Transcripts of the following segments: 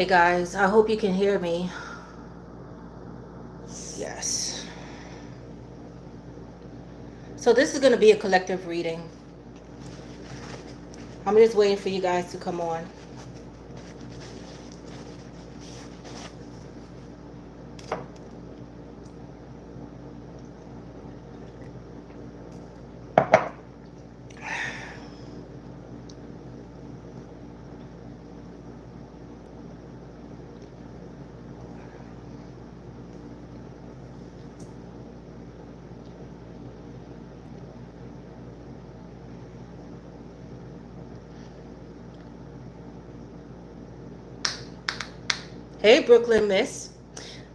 Hey guys, I hope you can hear me. Yes. So this is going to be a collective reading. I'm just waiting for you guys to come on. Hey Brooklyn Miss.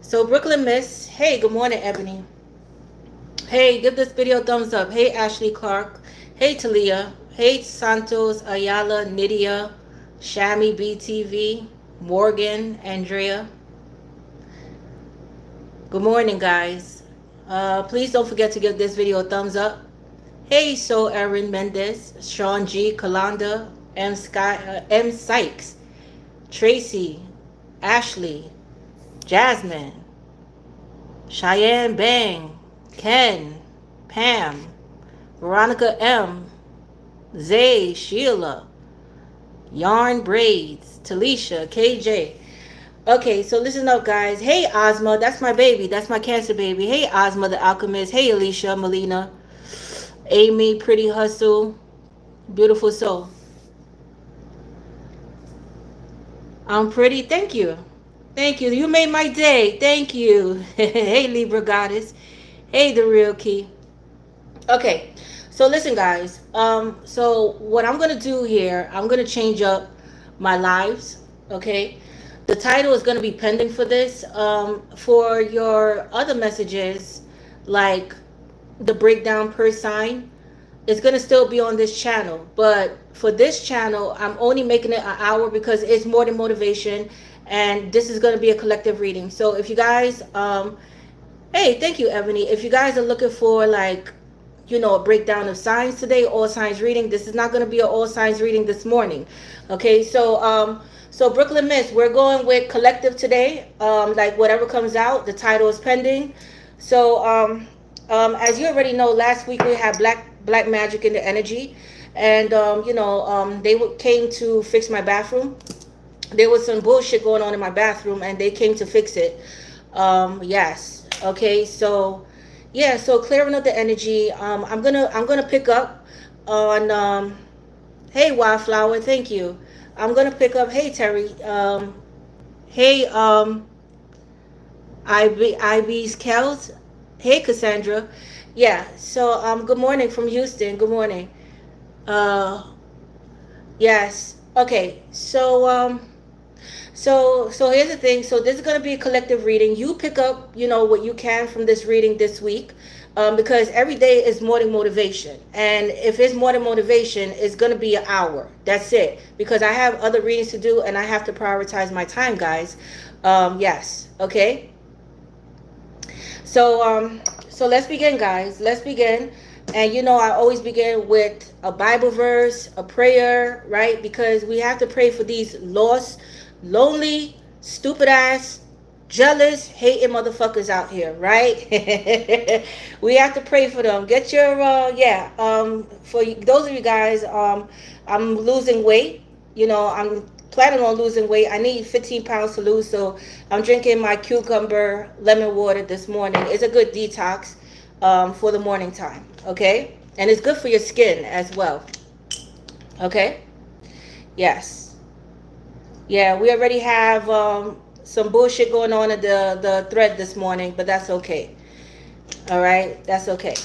So Brooklyn Miss, hey, good morning Ebony. Hey, give this video a thumbs up. Hey Ashley Clark. Hey Talia. Hey Santos, Ayala, Nydia, Shami BTV, Morgan, Andrea. Good morning guys. Please don't forget to give this video a thumbs up. Hey, so Erin Mendez, Sean G, Kalanda, M Sykes, Tracy, Ashley, Jasmine, Cheyenne Bang, Ken, Pam, Veronica M, Zay, Sheila, Yarn Braids, Talisha, KJ. Okay, so listen up, guys. Hey, Ozma, that's my baby. That's my cancer baby. Hey, Ozma, the alchemist. Hey, Alicia, Melina, Amy, Pretty Hustle, Beautiful Soul. I'm pretty. Thank you. Thank you. You made my day. Thank you. Hey, Libra Goddess. Hey, The Real Key. Okay. So listen, guys. So what I'm gonna do here, I'm gonna change up my lives. Okay. The title is gonna be pending for this. For your other messages, like the breakdown per sign, it's gonna still be on this channel, but for this channel I'm only making it an hour because it's more than motivation, and this is gonna be a collective reading. So if you guys hey, thank you Ebony, if you guys are looking for, like, a breakdown of signs today, all signs reading, this is not going to be an all signs reading this morning. Okay, so Brooklyn Miss, we're going with collective today. Like whatever comes out, the title is pending. So as you already know, last week we had black magic in the energy, and they came to fix my bathroom. There was some bullshit going on in my bathroom, and they came to fix it. Yes. Okay. So yeah. So clearing up the energy. I'm gonna pick up on. Hey, Wildflower. Thank you. I'm gonna pick up. Hey, Terry. Hey, IB's Kels. Hey, Cassandra. Yeah. So good morning from Houston. Good morning. Uh, yes. Okay. So here's the thing. So this is going to be a collective reading. You pick up, what you can from this reading this week, because every day is morning motivation. And if it's morning motivation, it's going to be an hour. That's it. Because I have other readings to do, and I have to prioritize my time, guys. Yes. Okay. So let's begin, guys. Let's begin. And I always begin with a Bible verse, a prayer, right? Because we have to pray for these lost, lonely, stupid ass, jealous, hating motherfuckers out here, right? We have to pray for them. Get your for those of you guys, I'm losing weight. I'm planning on losing weight. I need 15 pounds to lose, so I'm drinking my cucumber lemon water this morning. It's a good detox for the morning time, okay? And it's good for your skin as well, okay? Yes. Yeah, we already have some bullshit going on in the thread this morning, but that's okay. All right, that's okay.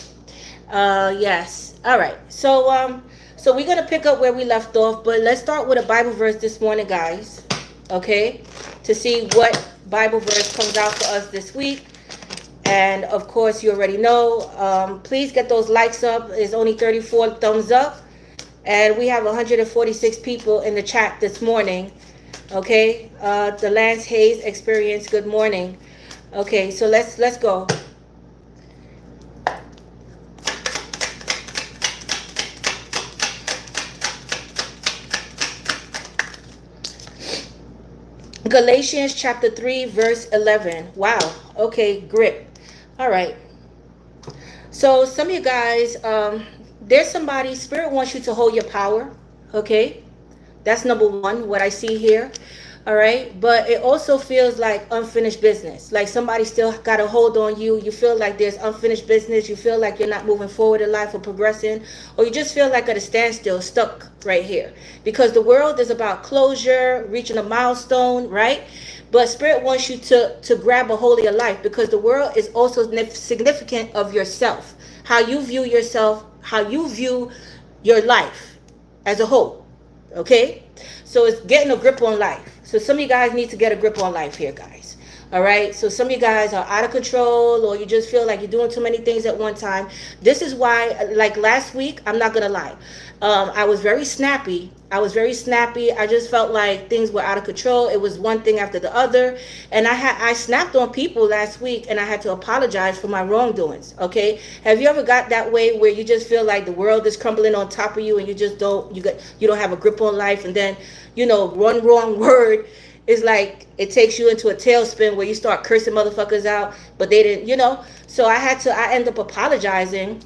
Yes. All right. So we're gonna pick up where we left off, but let's start with a Bible verse this morning, guys. Okay, to see what Bible verse comes out for us this week. And of course, you already know. Please get those likes up. It's only 34 thumbs up, and we have 146 people in the chat this morning. Okay, the Lance Hayes experience. Good morning. Okay, so let's go. Galatians chapter 3, verse 11. Wow. Okay, grip. All right. So some of you guys, there's somebody, Spirit wants you to hold your power. Okay. That's number one, what I see here. All right. But it also feels like unfinished business. Like somebody still got a hold on you. You feel like there's unfinished business. You feel like you're not moving forward in life or progressing. Or you just feel like at a standstill, stuck right here. Because the world is about closure, reaching a milestone, right? But Spirit wants you to grab a hold of your life, because the world is also significant of yourself. How you view yourself, how you view your life as a whole. Okay, so it's getting a grip on life. So some of you guys need to get a grip on life here, guys. All right, so some of you guys are out of control, or you just feel like you're doing too many things at one time. This is why, like last week, I'm not gonna lie, I was very snappy. I just felt like things were out of control. It was one thing after the other, and I snapped on people last week, and I had to apologize for my wrongdoings. Okay, have you ever got that way where you just feel like the world is crumbling on top of you, and you just you don't have a grip on life, and then one wrong word is like it takes you into a tailspin where you start cursing motherfuckers out, but they didn't. So I end up apologizing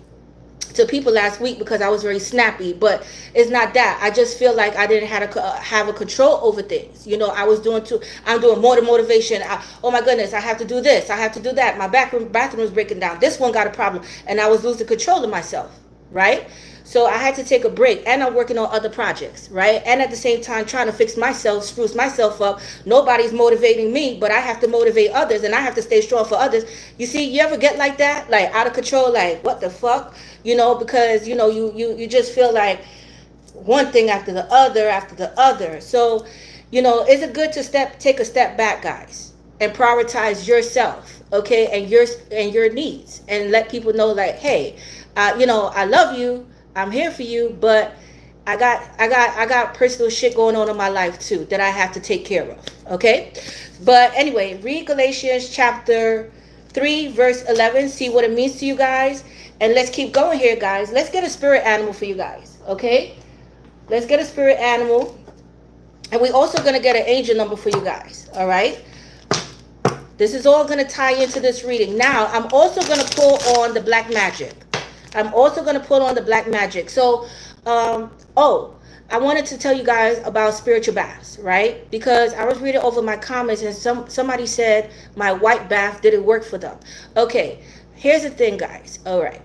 to people last week because I was very snappy. But it's not that. I just feel like I didn't have a control over things. I'm doing more than motivation. Oh my goodness, I have to do this, I have to do that. My bathroom is breaking down. This one got a problem, and I was losing control of myself, right? So I had to take a break, and I'm working on other projects, right? And at the same time, trying to fix myself, spruce myself up. Nobody's motivating me, but I have to motivate others, and I have to stay strong for others. You see, you ever get like that, like out of control, like what the fuck, because you just feel like one thing after the other. So, is it good to take a step back, guys, and prioritize yourself, okay, and your needs, and let people know, like, hey, I love you. I'm here for you, but I got personal shit going on in my life too that I have to take care of. Okay, but anyway, read Galatians chapter 3, verse 11. See what it means to you guys, and let's keep going here, guys. Let's get a spirit animal for you guys. Okay, let's get a spirit animal, and we're also gonna get an angel number for you guys. All right. This is all gonna tie into this reading. Now, I'm also gonna pull on the black magic. So, I wanted to tell you guys about spiritual baths, right? Because I was reading over my comments, and somebody said my white bath didn't work for them. Okay, here's the thing, guys. All right,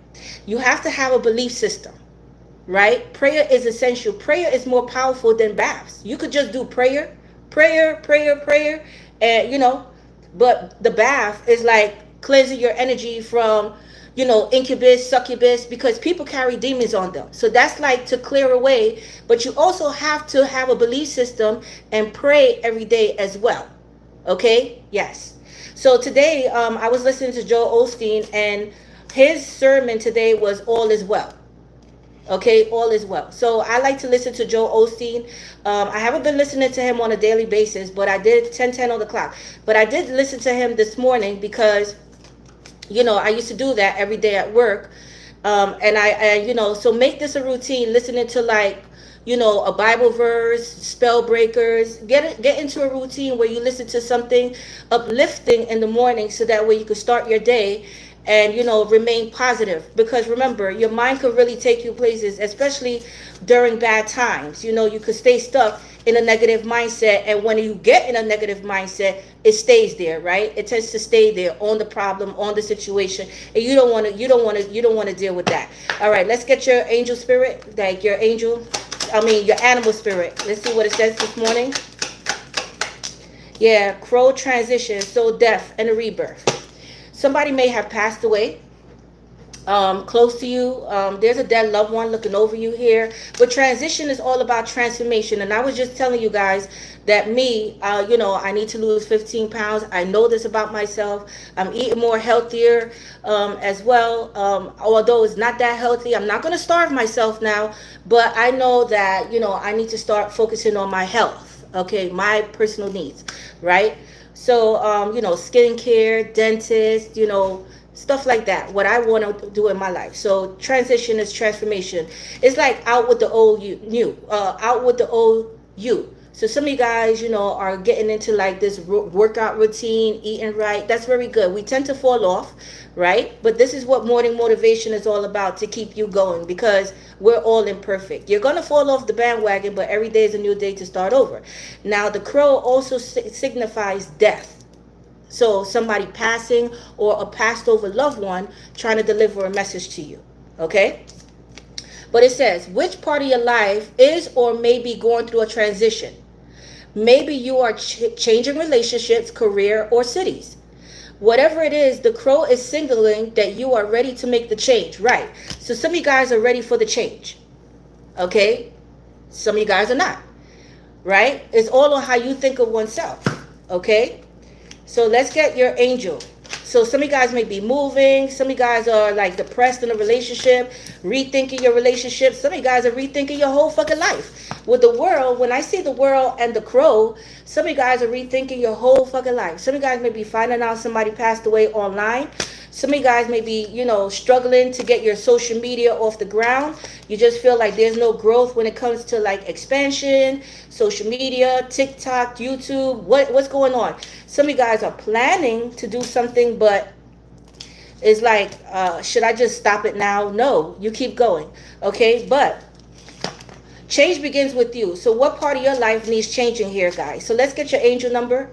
you have to have a belief system, right? Prayer is essential. Prayer is more powerful than baths. You could just do prayer, and but the bath is like cleansing your energy from incubus, succubus, because people carry demons on them. So that's like to clear away. But you also have to have a belief system and pray every day as well. Okay? Yes. So today, I was listening to Joel Osteen, and his sermon today was all is well. Okay, all is well. So I like to listen to Joel Osteen. I haven't been listening to him on a daily basis, but I did 10:10 on the clock. But I did listen to him this morning because I used to do that every day at work. And so make this a routine, listening to a Bible verse, spell breakers. Get into a routine where you listen to something uplifting in the morning, so that way you can start your day and, remain positive. Because remember, your mind could really take you places, especially during bad times. You could stay stuck in a negative mindset, and when you get in a negative mindset, it stays there, right? It tends to stay there on the problem, on the situation, and you don't want to deal with that. All right, let's get your angel spirit, like your animal spirit. Let's see what it says this morning. Yeah, crow transition, so death and a rebirth. Somebody may have passed away close to you. There's a dead loved one looking over you here. But transition is all about transformation. And I was just telling you guys that I need to lose 15 pounds. I know this about myself. I'm eating more healthier as well. Although it's not that healthy, I'm not going to starve myself now. But I know that, I need to start focusing on my health. Okay, my personal needs, right? So, skincare, dentist, stuff like that, what I want to do in my life. So transition is transformation. It's like out with the old you, out with the old you, So some of you guys, are getting into like this workout routine, eating right. That's very good. We tend to fall off, right? But this is what morning motivation is all about, to keep you going, because we're all imperfect. You're going to fall off the bandwagon, but every day is a new day to start over. Now, the crow also signifies death. So somebody passing, or a passed over loved one trying to deliver a message to you. Okay? But it says, which part of your life is or may be going through a transition? Maybe you are changing relationships, career, or cities. Whatever it is, the crow is signaling that you are ready to make the change. Right. So some of you guys are ready for the change. Okay? Some of you guys are not. Right? It's all on how you think of oneself. Okay? So let's get your angel. So some of you guys may be moving. Some of you guys are like depressed in a relationship, rethinking your relationship. Some of you guys are rethinking your whole fucking life. With the world, when I see the world and the crow, some of you guys are rethinking your whole fucking life. Some of you guys may be finding out somebody passed away online. Some of you guys may be, struggling to get your social media off the ground. You just feel like there's no growth when it comes to like expansion, social media, TikTok, YouTube. What's going on? Some of you guys are planning to do something, but it's like, should I just stop it now? No, you keep going. Okay, but change begins with you. So what part of your life needs changing here, guys? So let's get your angel number.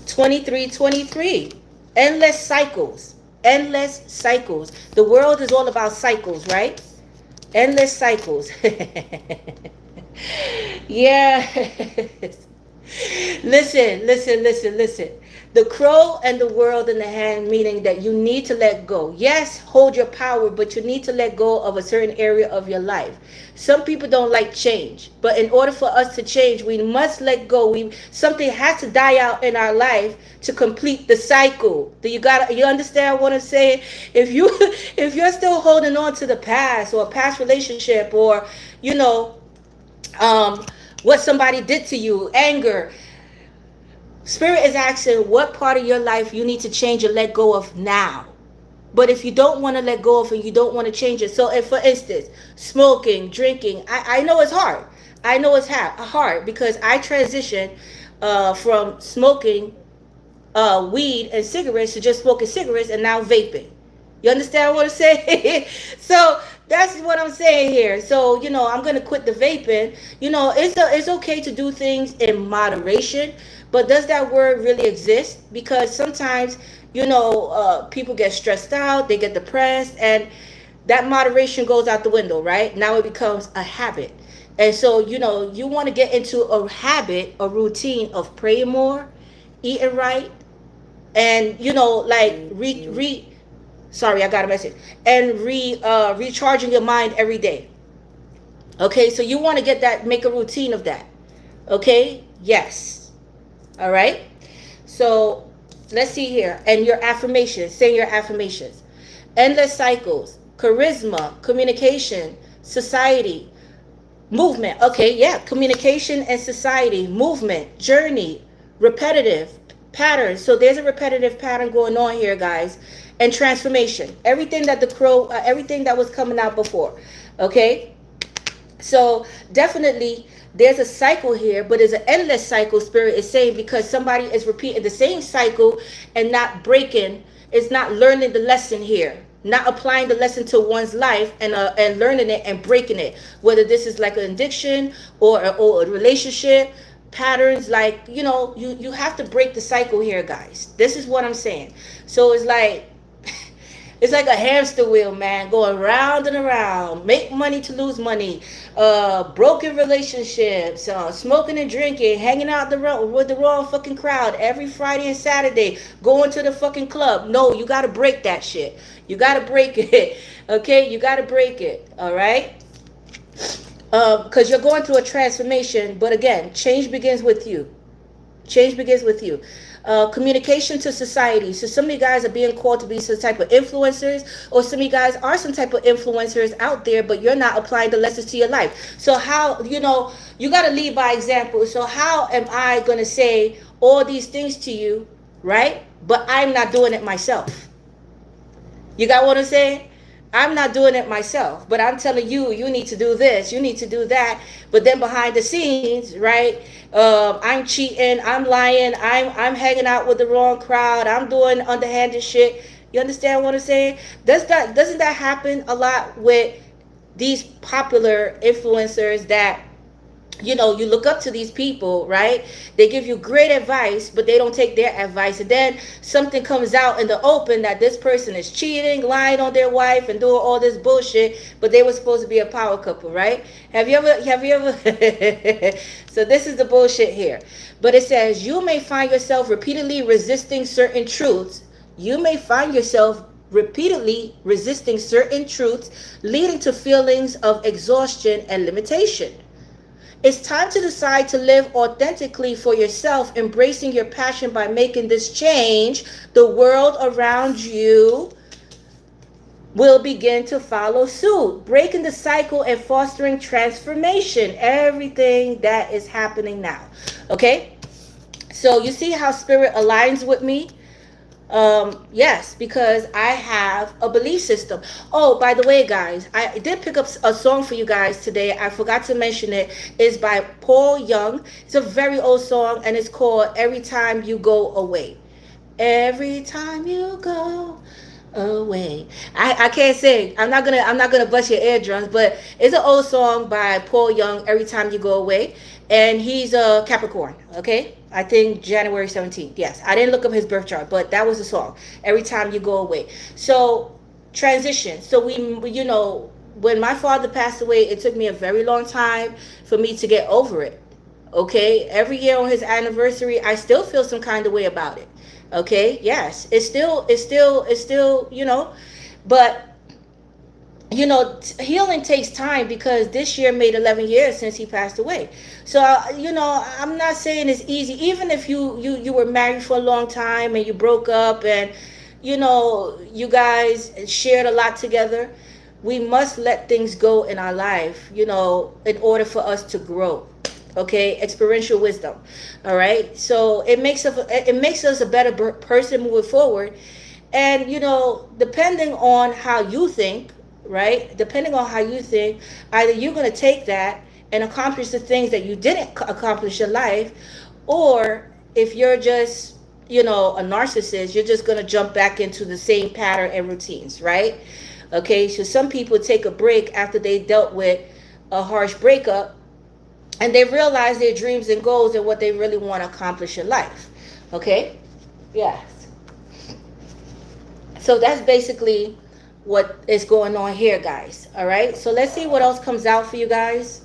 2323. Endless cycles. Endless cycles. The world is all about cycles, right? Endless cycles. Yeah. Listen. The crow and the world in the hand, meaning that you need to let go. Yes, hold your power, but you need to let go of a certain area of your life. Some people don't like change, but in order for us to change, we must let go. Something has to die out in our life to complete the cycle. You understand what I'm saying? If you're still holding on to the past, or a past relationship, or what somebody did to you, anger, Spirit is asking what part of your life you need to change and let go of now. But if you don't want to let go of it, you don't want to change it. So if, for instance, smoking, drinking, I know it's hard. I know it's hard because I transitioned from smoking weed and cigarettes to just smoking cigarettes and now vaping. You understand what I'm saying? So that's what I'm saying here. So, I'm going to quit the vaping. It's okay to do things in moderation. But does that word really exist? Because sometimes, people get stressed out, they get depressed, and that moderation goes out the window, right? Now it becomes a habit. And so, you want to get into a habit, a routine of praying more, eating right, and, sorry, I got a message. And recharging your mind every day. Okay, so you want to make a routine of that. Okay? Yes. All right? So, let's see here. And your affirmations. Say your affirmations. Endless cycles. Charisma. Communication. Society. Movement. Okay, yeah. Communication and society. Movement. Journey. Repetitive. Patterns. So, there's a repetitive pattern going on here, guys. And transformation. Everything that everything that was coming out before. Okay? So, definitely, there's a cycle here, but it's an endless cycle, Spirit is saying, because somebody is repeating the same cycle and not breaking, is not learning the lesson here, not applying the lesson to one's life and learning it and breaking it. Whether this is like an addiction or a relationship, patterns, like, you have to break the cycle here, guys. This is what I'm saying. So it's like a hamster wheel, man, going round and around. Make money to lose money. Broken relationships. Smoking and drinking. Hanging out with the wrong fucking crowd every Friday and Saturday. Going to the fucking club. No, you got to break that shit. You got to break it. Okay? You got to break it. All right? Because you're going through a transformation. But again, change begins with you. Change begins with you. Communication to society. So some of you guys are being called to be some type of influencers, or some of you guys are some type of influencers out there, but you're not applying the lessons to your life. So how, you got to lead by example. So how am I going to say all these things to you, right? But I'm not doing it myself. You got what I'm saying? I'm not doing it myself, but I'm telling you, you need to do this, you need to do that. But then behind the scenes, right? I'm cheating, I'm lying, I'm hanging out with the wrong crowd, I'm doing underhanded shit. You understand what I'm saying? Doesn't that happen a lot with these popular influencers that, you know, you look up to these people, right? They give you great advice, but they don't take their advice, and then something comes out in the open that this person is cheating, lying on their wife, and doing all this bullshit, but they were supposed to be a power couple, right? Have you ever so this is the bullshit here. But it says you may find yourself repeatedly resisting certain truths. You may find yourself repeatedly resisting certain truths, leading to feelings of exhaustion and limitation. It's time to decide to live authentically for yourself, embracing your passion. By making this change, the world around you will begin to follow suit, breaking the cycle and fostering transformation. Everything that is happening now. Okay? So you see how spirit aligns with me? Yes, because I have a belief system. Oh, by the way, guys, I did pick up a song for you guys today. I forgot to mention it. It's by Paul Young. It's a very old song, and it's called Every Time You Go Away. Every time you go away. I can't sing. I'm not gonna bust your eardrums, but it's an old song by Paul Young, Every Time You Go Away. And he's a Capricorn, okay? I think January 17th. Yes. I didn't look up his birth chart, but that was the song. Every Time You Go Away. So transition. So we you know, when my father passed away, it took me a very long time for me to get over it. Okay? Every year on his anniversary, I still feel some kind of way about it. Okay, yes, it's still, you know, but you know, healing takes time, because this year made 11 years since he passed away. So you know, I'm not saying it's easy. Even if you were married for a long time and you broke up, and you know, you guys shared a lot together, we must let things go in our life, you know, in order for us to grow. Okay, experiential wisdom. All right, so it makes us a better person moving forward. And you know, depending on how you think, right, depending on how you think, either you're going to take that and accomplish the things that you didn't accomplish in life, or if you're just, you know, a narcissist, you're just going to jump back into the same pattern and routines, right? Okay, so some people take a break after they dealt with a harsh breakup, and they realize their dreams and goals and what they really want to accomplish in life. Okay? Yes. So that's basically what is going on here, guys. All right? So let's see what else comes out for you guys.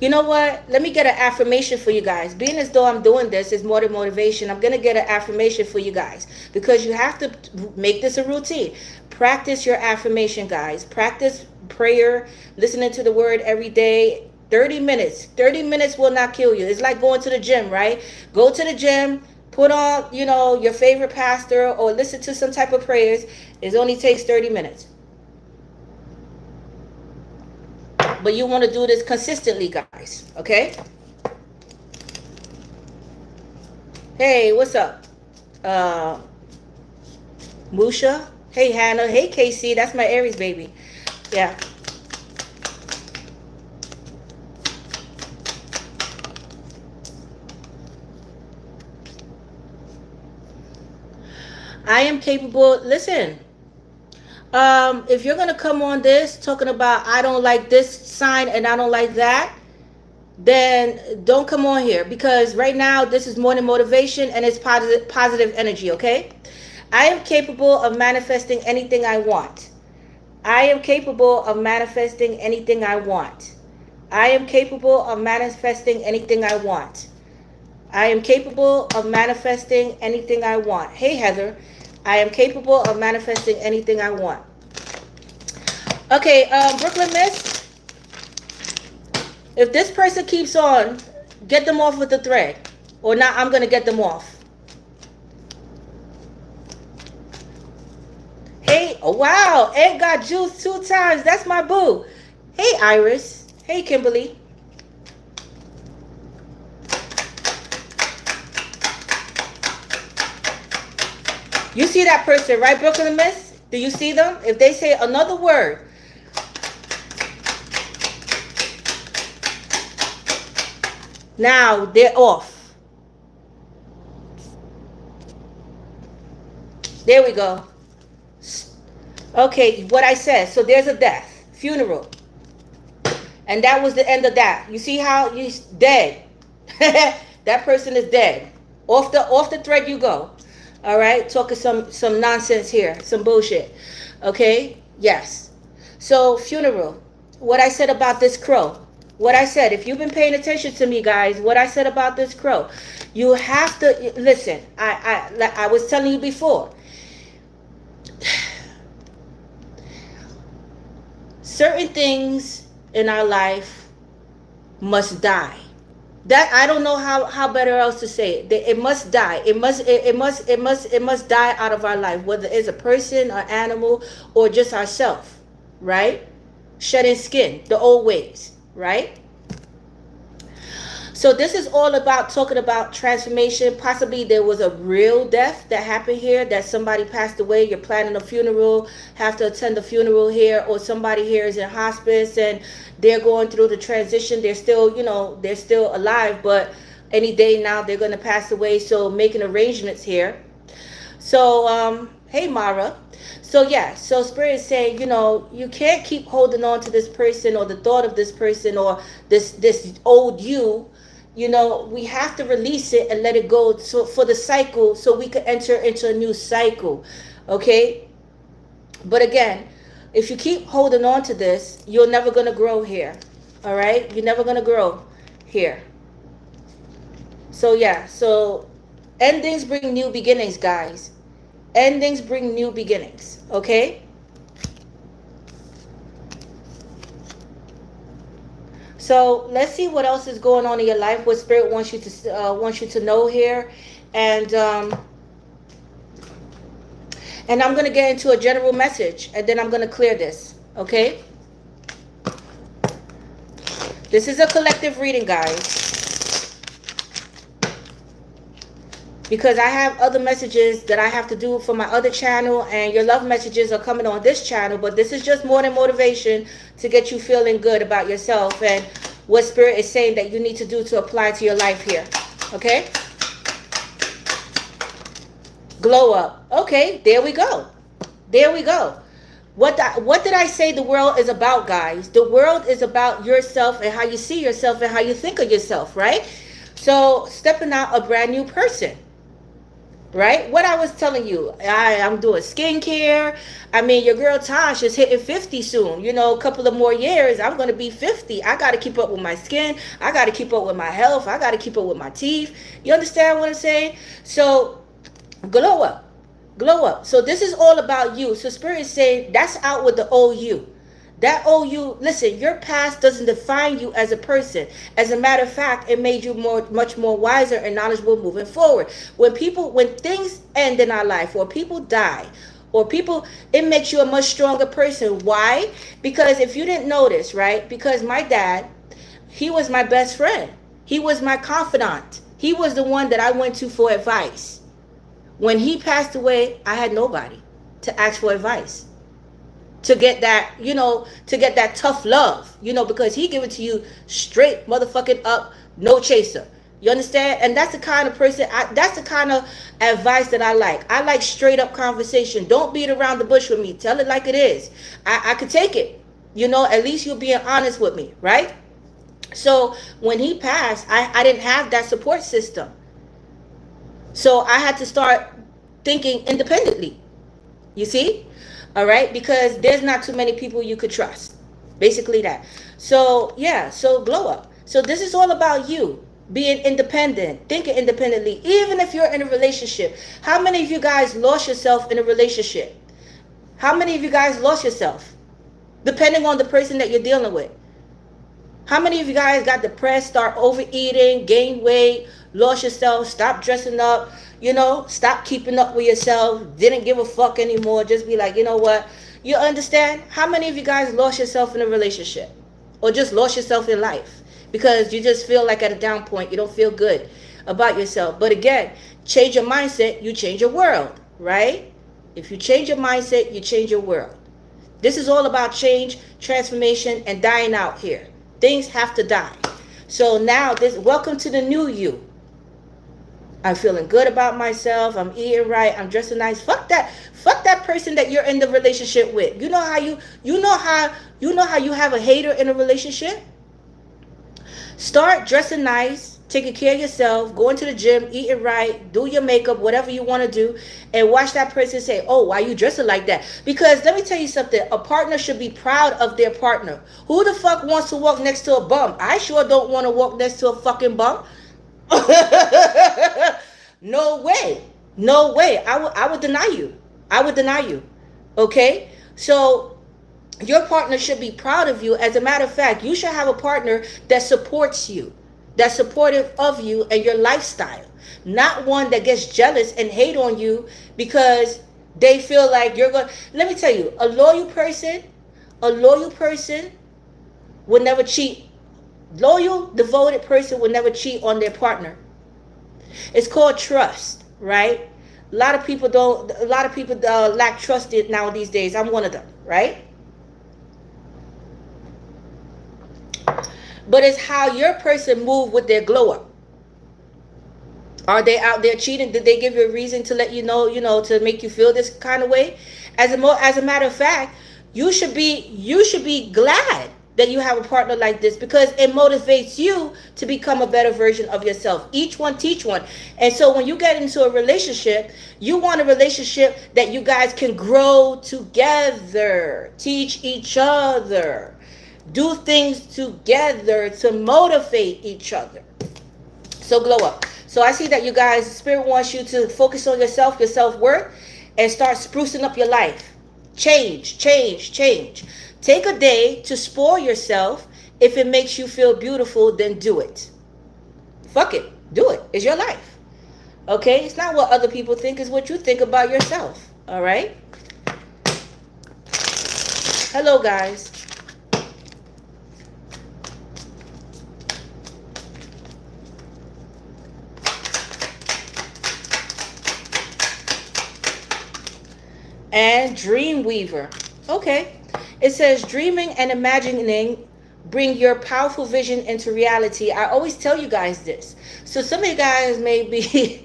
You know what? Let me get an affirmation for you guys. Being as though I'm doing this is more than motivation, I'm going to get an affirmation for you guys, because you have to make this a routine. Practice your affirmation, guys. Practice prayer, listening to the word every day. 30 minutes. 30 minutes will not kill you. It's like going to the gym, right? Go to the gym, put on, you know, your favorite pastor, or listen to some type of prayers. It only takes 30 minutes. But you want to do this consistently, guys. Okay? Hey, what's up? Musha? Hey, Hannah. Hey, Casey. That's my Aries baby. Yeah. I am capable. Listen, if you're going to come on this talking about I don't like this sign and I don't like that, then don't come on here, because right now this is more than motivation, and it's positive energy, okay? I am capable of manifesting anything I want. I am capable of manifesting anything I want. I am capable of manifesting anything I want. I am capable of manifesting anything I want. Hey, Heather. I am capable of manifesting anything I want. Okay, Brooklyn Miss. If this person keeps on, get them off with the thread. Or not, I'm going to get them off. Hey, oh, wow. Egg got juice 2 times. That's my boo. Hey, Iris. Hey, Kimberly. You see that person, right, Brooklyn Miss? Do you see them? If they say another word, now they're off. There we go. Okay, what I said. So there's a death, funeral. And that was the end of that. You see how he's dead. That person is dead. Off the thread you go. All right, talking some nonsense here, some bullshit. Okay, yes. So funeral. What I said about this crow. What I said. If you've been paying attention to me, guys, what I said about this crow, you have to listen. I was telling you before. Certain things in our life must die. That I don't know how better else to say it. It must die. It must die out of our life, whether it's a person, or animal, or just ourselves, right? Shedding skin, the old ways, right? So this is all about talking about transformation. Possibly there was a real death that happened here, that somebody passed away. You're planning a funeral, have to attend the funeral here, or somebody here is in hospice and they're going through the transition. They're still, they're still alive, but any day now they're going to pass away. So making arrangements here. So, hey, Mara. So yeah, so Spirit is saying, you can't keep holding on to this person or the thought of this person or this old you. We have to release it and let it go, so for the cycle, so we can enter into a new cycle. Okay? But again, if you keep holding on to this, you're never going to grow here. All right? You're never going to grow here. So yeah, so endings bring new beginnings, guys. Endings bring new beginnings. Okay? So let's see what else is going on in your life. What Spirit wants you to know here, and I'm going to get into a general message, and then I'm going to clear this. Okay? This is a collective reading, guys, because I have other messages that I have to do for my other channel, and your love messages are coming on this channel. But this is just more than motivation to get you feeling good about yourself and what Spirit is saying that you need to do to apply to your life here. Okay? Glow up. Okay, there we go. There we go. What did I say the world is about, guys? The world is about yourself and how you see yourself and how you think of yourself, right? So stepping out a brand new person. Right? What I was telling you, I'm doing skincare. I mean, your girl Tosh is hitting 50 soon. A couple of more years, I'm going to be 50. I got to keep up with my skin. I got to keep up with my health. I got to keep up with my teeth. You understand what I'm saying? So, glow up. Glow up. So this is all about you. So Spirit is saying, that's out with the old you. That old you, listen, your past doesn't define you as a person. As a matter of fact, it made you much more wiser and knowledgeable moving forward. When things end in our life, or people die, it makes you a much stronger person. Why? Because if you didn't notice, right? Because my dad, he was my best friend. He was my confidant. He was the one that I went to for advice. When he passed away, I had nobody to ask for advice. To get that tough love, because he give it to you straight motherfucking up, no chaser. You understand? And that's the kind of person, that's the kind of advice that I like. I like straight up conversation. Don't beat around the bush with me. Tell it like it is. I could take it. At least you're being honest with me, right? So when he passed, I didn't have that support system. So I had to start thinking independently. You see? All right, because there's not too many people you could trust. Basically that. So yeah, so glow up. So this is all about you being independent, thinking independently, even if you're in a relationship. How many of you guys lost yourself in a relationship? How many of you guys lost yourself? Depending on the person that you're dealing with. How many of you guys got depressed, start overeating, gained weight, lost yourself, stopped dressing up, stop keeping up with yourself, didn't give a fuck anymore, just be like, you know what? You understand? How many of you guys lost yourself in a relationship? Or just lost yourself in life? Because you just feel like at a down point, you don't feel good about yourself. But again, change your mindset, you change your world, right? If you change your mindset, you change your world. This is all about change, transformation, and dying out here. Things have to die. So now, welcome to the new you. I'm feeling good about myself. I'm eating right. I'm dressing nice. Fuck that. Fuck that person that you're in the relationship with. You know how you have a hater in a relationship? Start dressing nice, taking care of yourself, going to the gym, eating right, do your makeup, whatever you want to do, and watch that person say, oh, why you dressing like that? Because let me tell you something, a partner should be proud of their partner. Who the fuck wants to walk next to a bum? I sure don't want to walk next to a fucking bum. No way. No way. I would deny you. I would deny you. Okay? So your partner should be proud of you. As a matter of fact, you should have a partner that supports you, that's supportive of you and your lifestyle, not one that gets jealous and hate on you because they feel like you're going. Let me tell you, a loyal person will never cheat. Loyal, devoted person will never cheat on their partner. It's called trust, right? A lot of people lack trust now these days. I'm one of them, right? But it's how your person move with their glow up. Are they out there cheating? Did they give you a reason to let you know, to make you feel this kind of way? As a matter of fact, you should be glad that you have a partner like this, because it motivates you to become a better version of yourself. Each one teach one. And so when you get into a relationship, you want a relationship that you guys can grow together, teach each other, do things together to motivate each other. So glow up. So I see that you guys, Spirit wants you to focus on yourself, your self-worth, and start sprucing up your life. Change. Take a day to spoil yourself. If it makes you feel beautiful, then do it. Fuck it. Do it. It's your life. Okay? It's not what other people think. It's what you think about yourself. All right? Hello, guys. And Dreamweaver. Okay. It says dreaming and imagining bring your powerful vision into reality. I always tell you guys this. So some of you guys may be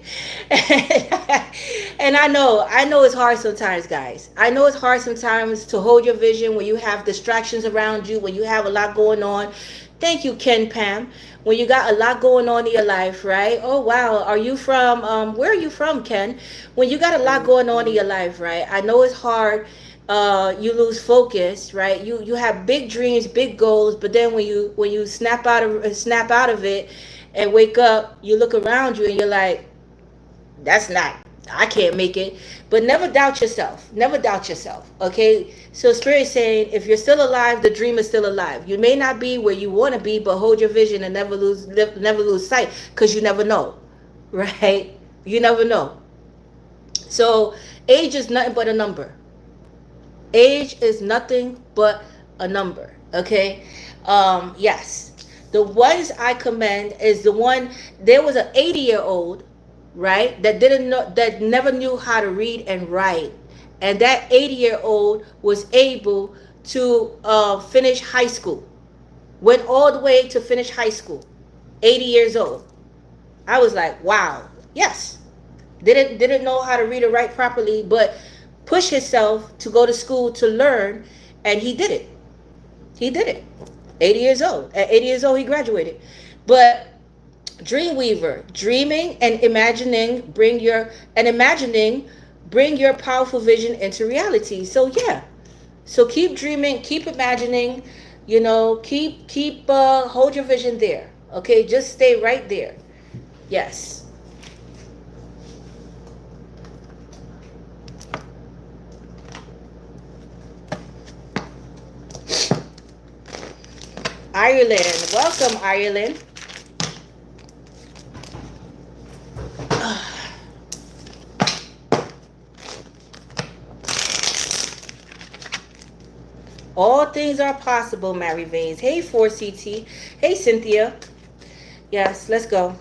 and I know it's hard sometimes, guys. I know it's hard sometimes to hold your vision when you have distractions around you, when you have a lot going on. Thank you, Ken Pam. When you got a lot going on in your life, right? Oh, wow. Are you from, where are you from, Ken? When you got a lot going on in your life, right? I know it's hard. You lose focus, right? You have big dreams, big goals, but then when you snap out of it and wake up, you look around you and you're like, I can't make it. But never doubt yourself. Never doubt yourself. Okay? So Spirit is saying, if you're still alive, the dream is still alive. You may not be where you want to be, but hold your vision and never lose sight, because you never know. Right? You never know. So age is nothing but a number. Age is nothing but a number. Okay? Yes. The ones I commend is the one, there was an 80-year-old, right, that never knew how to read and write, and that 80-year-old was able to finish high school, went all the way to finish high school, 80 years old. I was like, wow. Yes, didn't know how to read or write properly, but pushed himself to go to school to learn, and he did it. 80 years old. At 80 years old, he graduated. But Dreamweaver, dreaming and imagining bring your powerful vision into reality. So yeah, so keep dreaming, keep imagining, keep hold your vision there. Okay, just stay right there. Yes. Ireland, welcome, Ireland. All things are possible, Mary Veins. Hey, 4CT. Hey, Cynthia. Yes, let's go.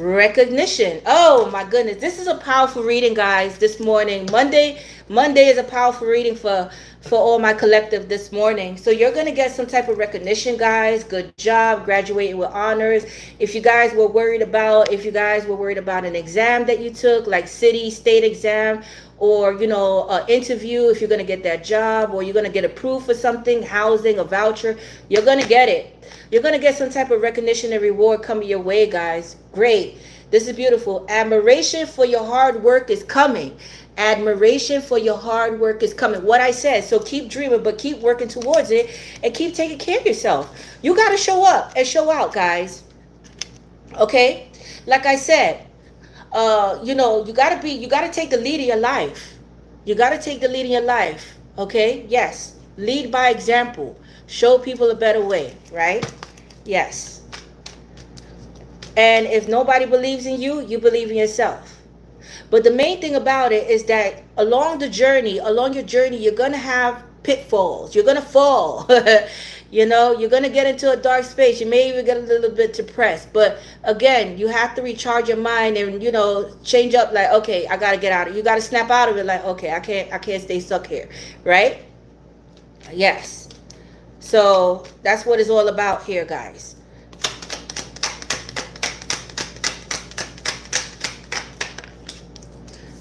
Recognition. Oh my goodness, this is a powerful reading, guys. This morning, Monday is a powerful reading for all my collective this morning. So you're gonna get some type of recognition, guys. Good job, graduating with honors. If you guys were worried about an exam that you took, like city, state exam, or an interview, if you're gonna get that job, or you're gonna get approved for something, housing, a voucher, you're gonna get it. You're going to get some type of recognition and reward coming your way, guys. Great. This is beautiful. Admiration for your hard work is coming. Admiration for your hard work is coming. What I said. So keep dreaming, but keep working towards it and keep taking care of yourself. You got to show up and show out, guys. Okay? Like I said, you got to take the lead in your life. You got to take the lead in your life. Okay? Yes. Lead by example. Show people a better way, right? Yes. And if nobody believes in you, you believe in yourself. But the main thing about it is that along your journey, you're going to have pitfalls. You're going to fall. You're going to get into a dark space. You may even get a little bit depressed. But again, you have to recharge your mind and, change up like, okay, I got to get out of it. You got to snap out of it like, okay, I can't stay stuck here, right? Yes. So that's what it's all about here, guys.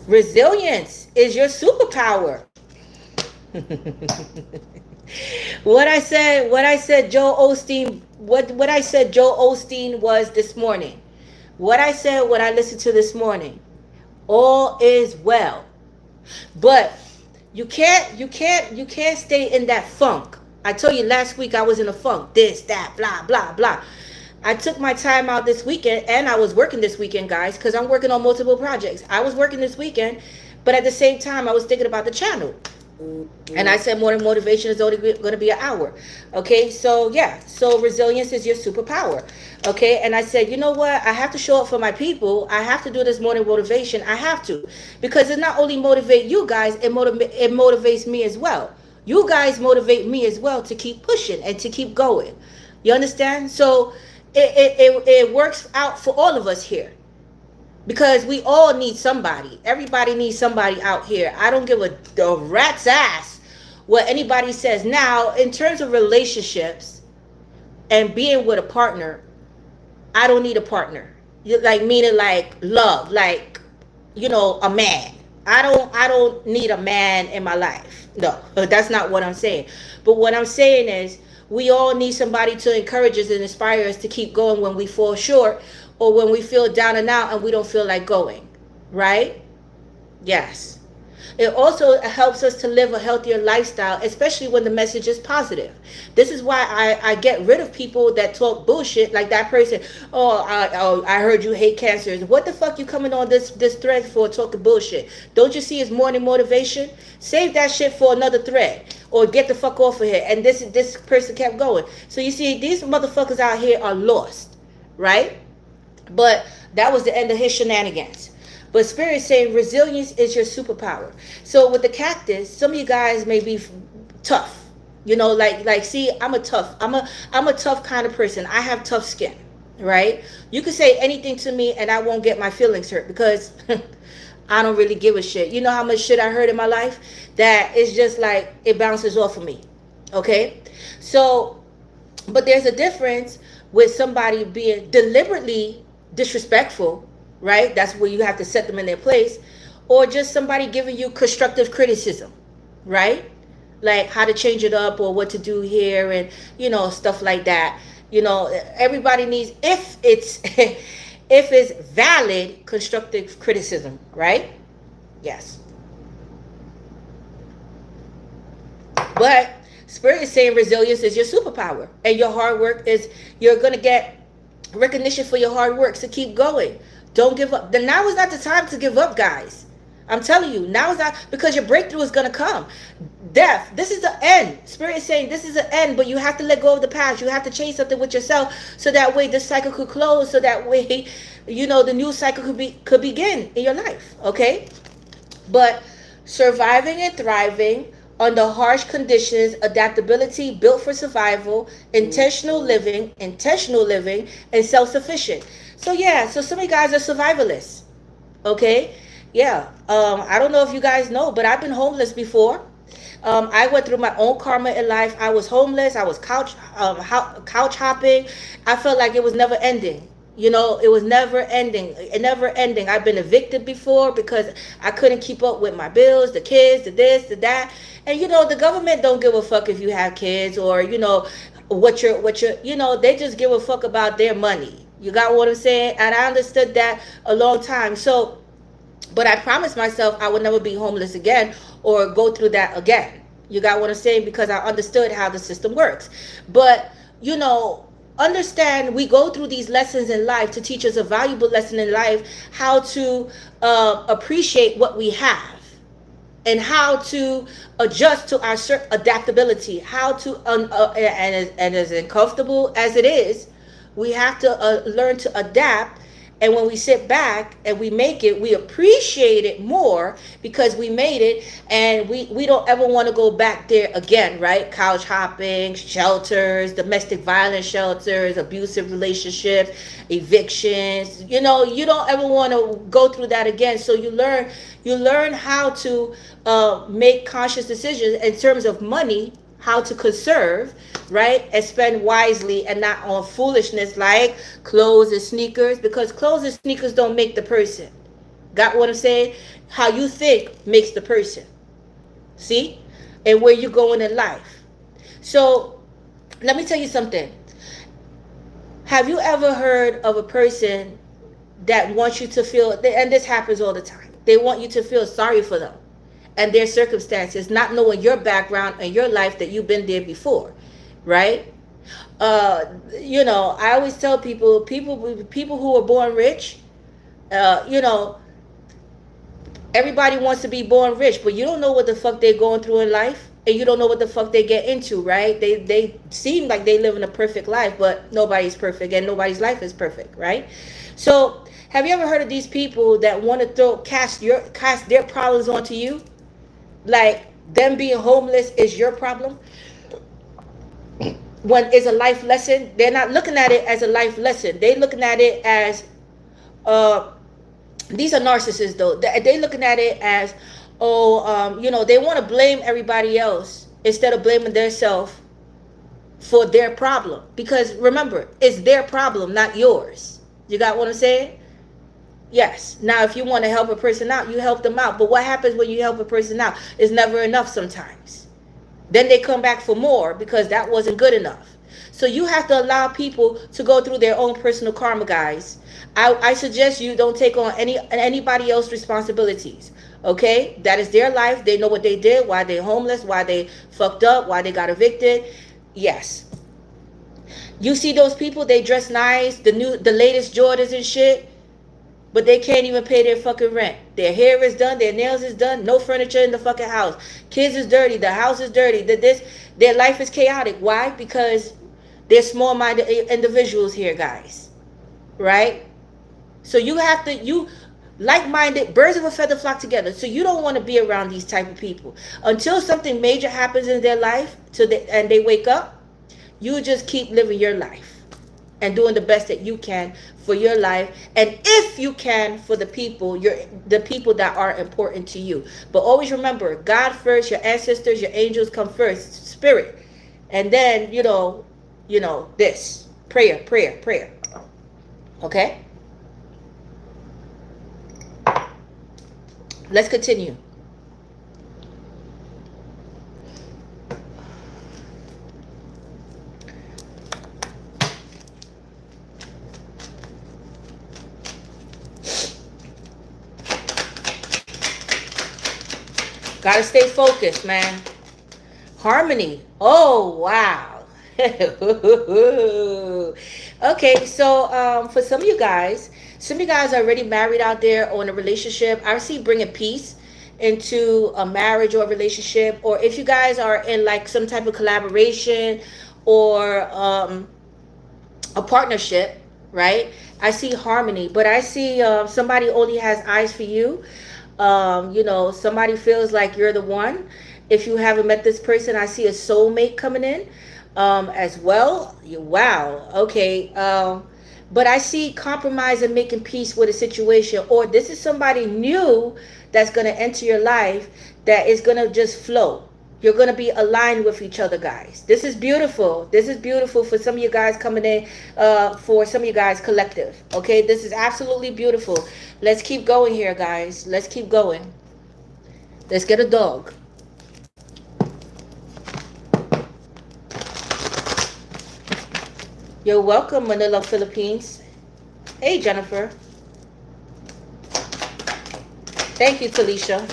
Resilience is your superpower. What I said Joe Osteen was this morning. What I said, what I listened to this morning. All is well. But you can't stay in that funk. I told you last week I was in a funk. This, that, blah, blah, blah. I took my time out this weekend, and I was working this weekend, guys, because I'm working on multiple projects. I was working this weekend, but at the same time, I was thinking about the channel. And I said morning motivation is only going to be an hour. Okay, so yeah. So resilience is your superpower. Okay, and I said, you know what? I have to show up for my people. I have to do this morning motivation. I have to. Because it not only motivate you guys, it motivates me as well. You guys motivate me as well to keep pushing and to keep going. You understand? So it works out for all of us here. Because we all need somebody. Everybody needs somebody out here. I don't give a rat's ass what anybody says. Now, in terms of relationships and being with a partner, I don't need a partner. Like, meaning like love, like, a man. I don't need a man in my life. No, that's not what I'm saying. But what I'm saying is we all need somebody to encourage us and inspire us to keep going when we fall short or when we feel down and out and we don't feel like going. Right? Yes. It also helps us to live a healthier lifestyle, especially when the message is positive. This is why I get rid of people that talk bullshit, like that person. I heard you hate cancers. What the fuck you coming on this thread for talking bullshit? Don't you see it's morning motivation? Save that shit for another thread, or get the fuck off of here. And this person kept going. So you see, these motherfuckers out here are lost, right? But that was the end of his shenanigans. But Spirit is saying resilience is your superpower. So with the cactus, some of you guys may be tough. See, I'm a tough kind of person. I have tough skin, right? You can say anything to me and I won't get my feelings hurt because I don't really give a shit. You know how much shit I heard in my life? That it's just like it bounces off of me. Okay? So, but there's a difference with somebody being deliberately disrespectful, right? That's where you have to set them in their place. Or just somebody giving you constructive criticism, right? Like how to change it up or what to do here and, stuff like that. Everybody needs, if it's valid constructive criticism, right? Yes. But Spirit is saying resilience is your superpower. And your hard work is, you're going to get recognition for your hard work. So keep going. Don't give up. Now is not the time to give up, guys. I'm telling you, now is not, because your breakthrough is going to come. Death, this is the end. Spirit is saying this is the end, but you have to let go of the past. You have to change something with yourself so that way this cycle could close, so that way, the new cycle could begin in your life, okay? But surviving and thriving under harsh conditions, adaptability, built for survival, intentional living, and self-sufficient. So yeah, so some of you guys are survivalists. Okay, yeah. I don't know if you guys know, but I've been homeless before. I went through my own karma in life. I was homeless. I was couch hopping. I felt like it was never ending. You know, it was never ending. It never ending. I've been evicted before because I couldn't keep up with my bills, the kids, the this, the that. And you know, the government don't give a fuck if you have kids or you know what you're you know, they just give a fuck about their money. You got what I'm saying? And I understood that a long time. So but I promised myself I would never be homeless again or go through that again. You got what I'm saying? Because I understood how the system works. But, you know, understand we go through these lessons in life to teach us a valuable lesson in life, how to appreciate what we have and how to adjust to our adaptability, how to and as uncomfortable as it is, we have to learn to adapt. And when we sit back and we make it, we appreciate it more because we made it, and we don't ever want to go back there again, right? Couch hopping, shelters, domestic violence shelters, abusive relationships, evictions. You know, you don't ever want to go through that again. So you learn how to make conscious decisions in terms of money, how to conserve, right? And spend wisely and not on foolishness like clothes and sneakers, because clothes and sneakers don't make the person. Got what I'm saying? How you think makes the person. See? And where you're going in life. So let me tell you something. Have you ever heard of a person that wants you to feel, and this happens all the time, they want you to feel sorry for them and their circumstances, not knowing your background and your life, that you've been there before, right? You know, I always tell people who are born rich, you know, everybody wants to be born rich, but you don't know what the fuck they're going through in life, and you don't know what the fuck they get into, right? They seem like they live in a perfect life, but nobody's perfect and nobody's life is perfect, right? So have you ever heard of these people that want to cast their problems onto you? Like them being homeless is your problem, when it's a life lesson. They're not looking at it as a life lesson. They're looking at it as these are narcissists though. They're looking at it as, you know, they want to blame everybody else instead of blaming themselves for their problem. Because remember, it's their problem, not yours. You got what I'm saying? Yes. Now, if you want to help a person out, you help them out. But what happens when you help a person out? It's never enough sometimes. Then they come back for more because that wasn't good enough. So you have to allow people to go through their own personal karma, guys. I suggest you don't take on anybody else's responsibilities. Okay? That is their life. They know what they did, why they're homeless, why they fucked up, why they got evicted. Yes. You see those people, they dress nice, the latest Jordans and shit, but they can't even pay their fucking rent. Their hair is done, their nails is done, no furniture in the fucking house. Kids is dirty, the house is dirty. Their life is chaotic. Why? Because they're small-minded individuals here, guys. Right? So you have to, like-minded, birds of a feather flock together. So you don't want to be around these type of people. Until something major happens in their life and they wake up, you just keep living your life and doing the best that you can for your life, and if you can, for the people that are important to you. But always remember, God first, your ancestors, your angels come first, spirit, and then this prayer. Okay, let's continue. Gotta stay focused, man. Harmony. Oh, wow. Okay, so for some of you guys are already married out there or in a relationship. I see bringing peace into a marriage or a relationship. Or if you guys are in like some type of collaboration or a partnership, right? I see harmony, but I see somebody only has eyes for you. Somebody feels like you're the one. If you haven't met this person, I see a soulmate coming in as well. Wow. Okay. But I see compromise and making peace with a situation, or this is somebody new that's going to enter your life that is going to just flow. You're going to be aligned with each other, guys. This is beautiful. This is beautiful for some of you guys coming in, for some of you guys collective. Okay, this is absolutely beautiful. Let's keep going here, guys. Let's keep going. Let's get a dog. You're welcome, Manila, Philippines. Hey, Jennifer. Thank you, Talisha.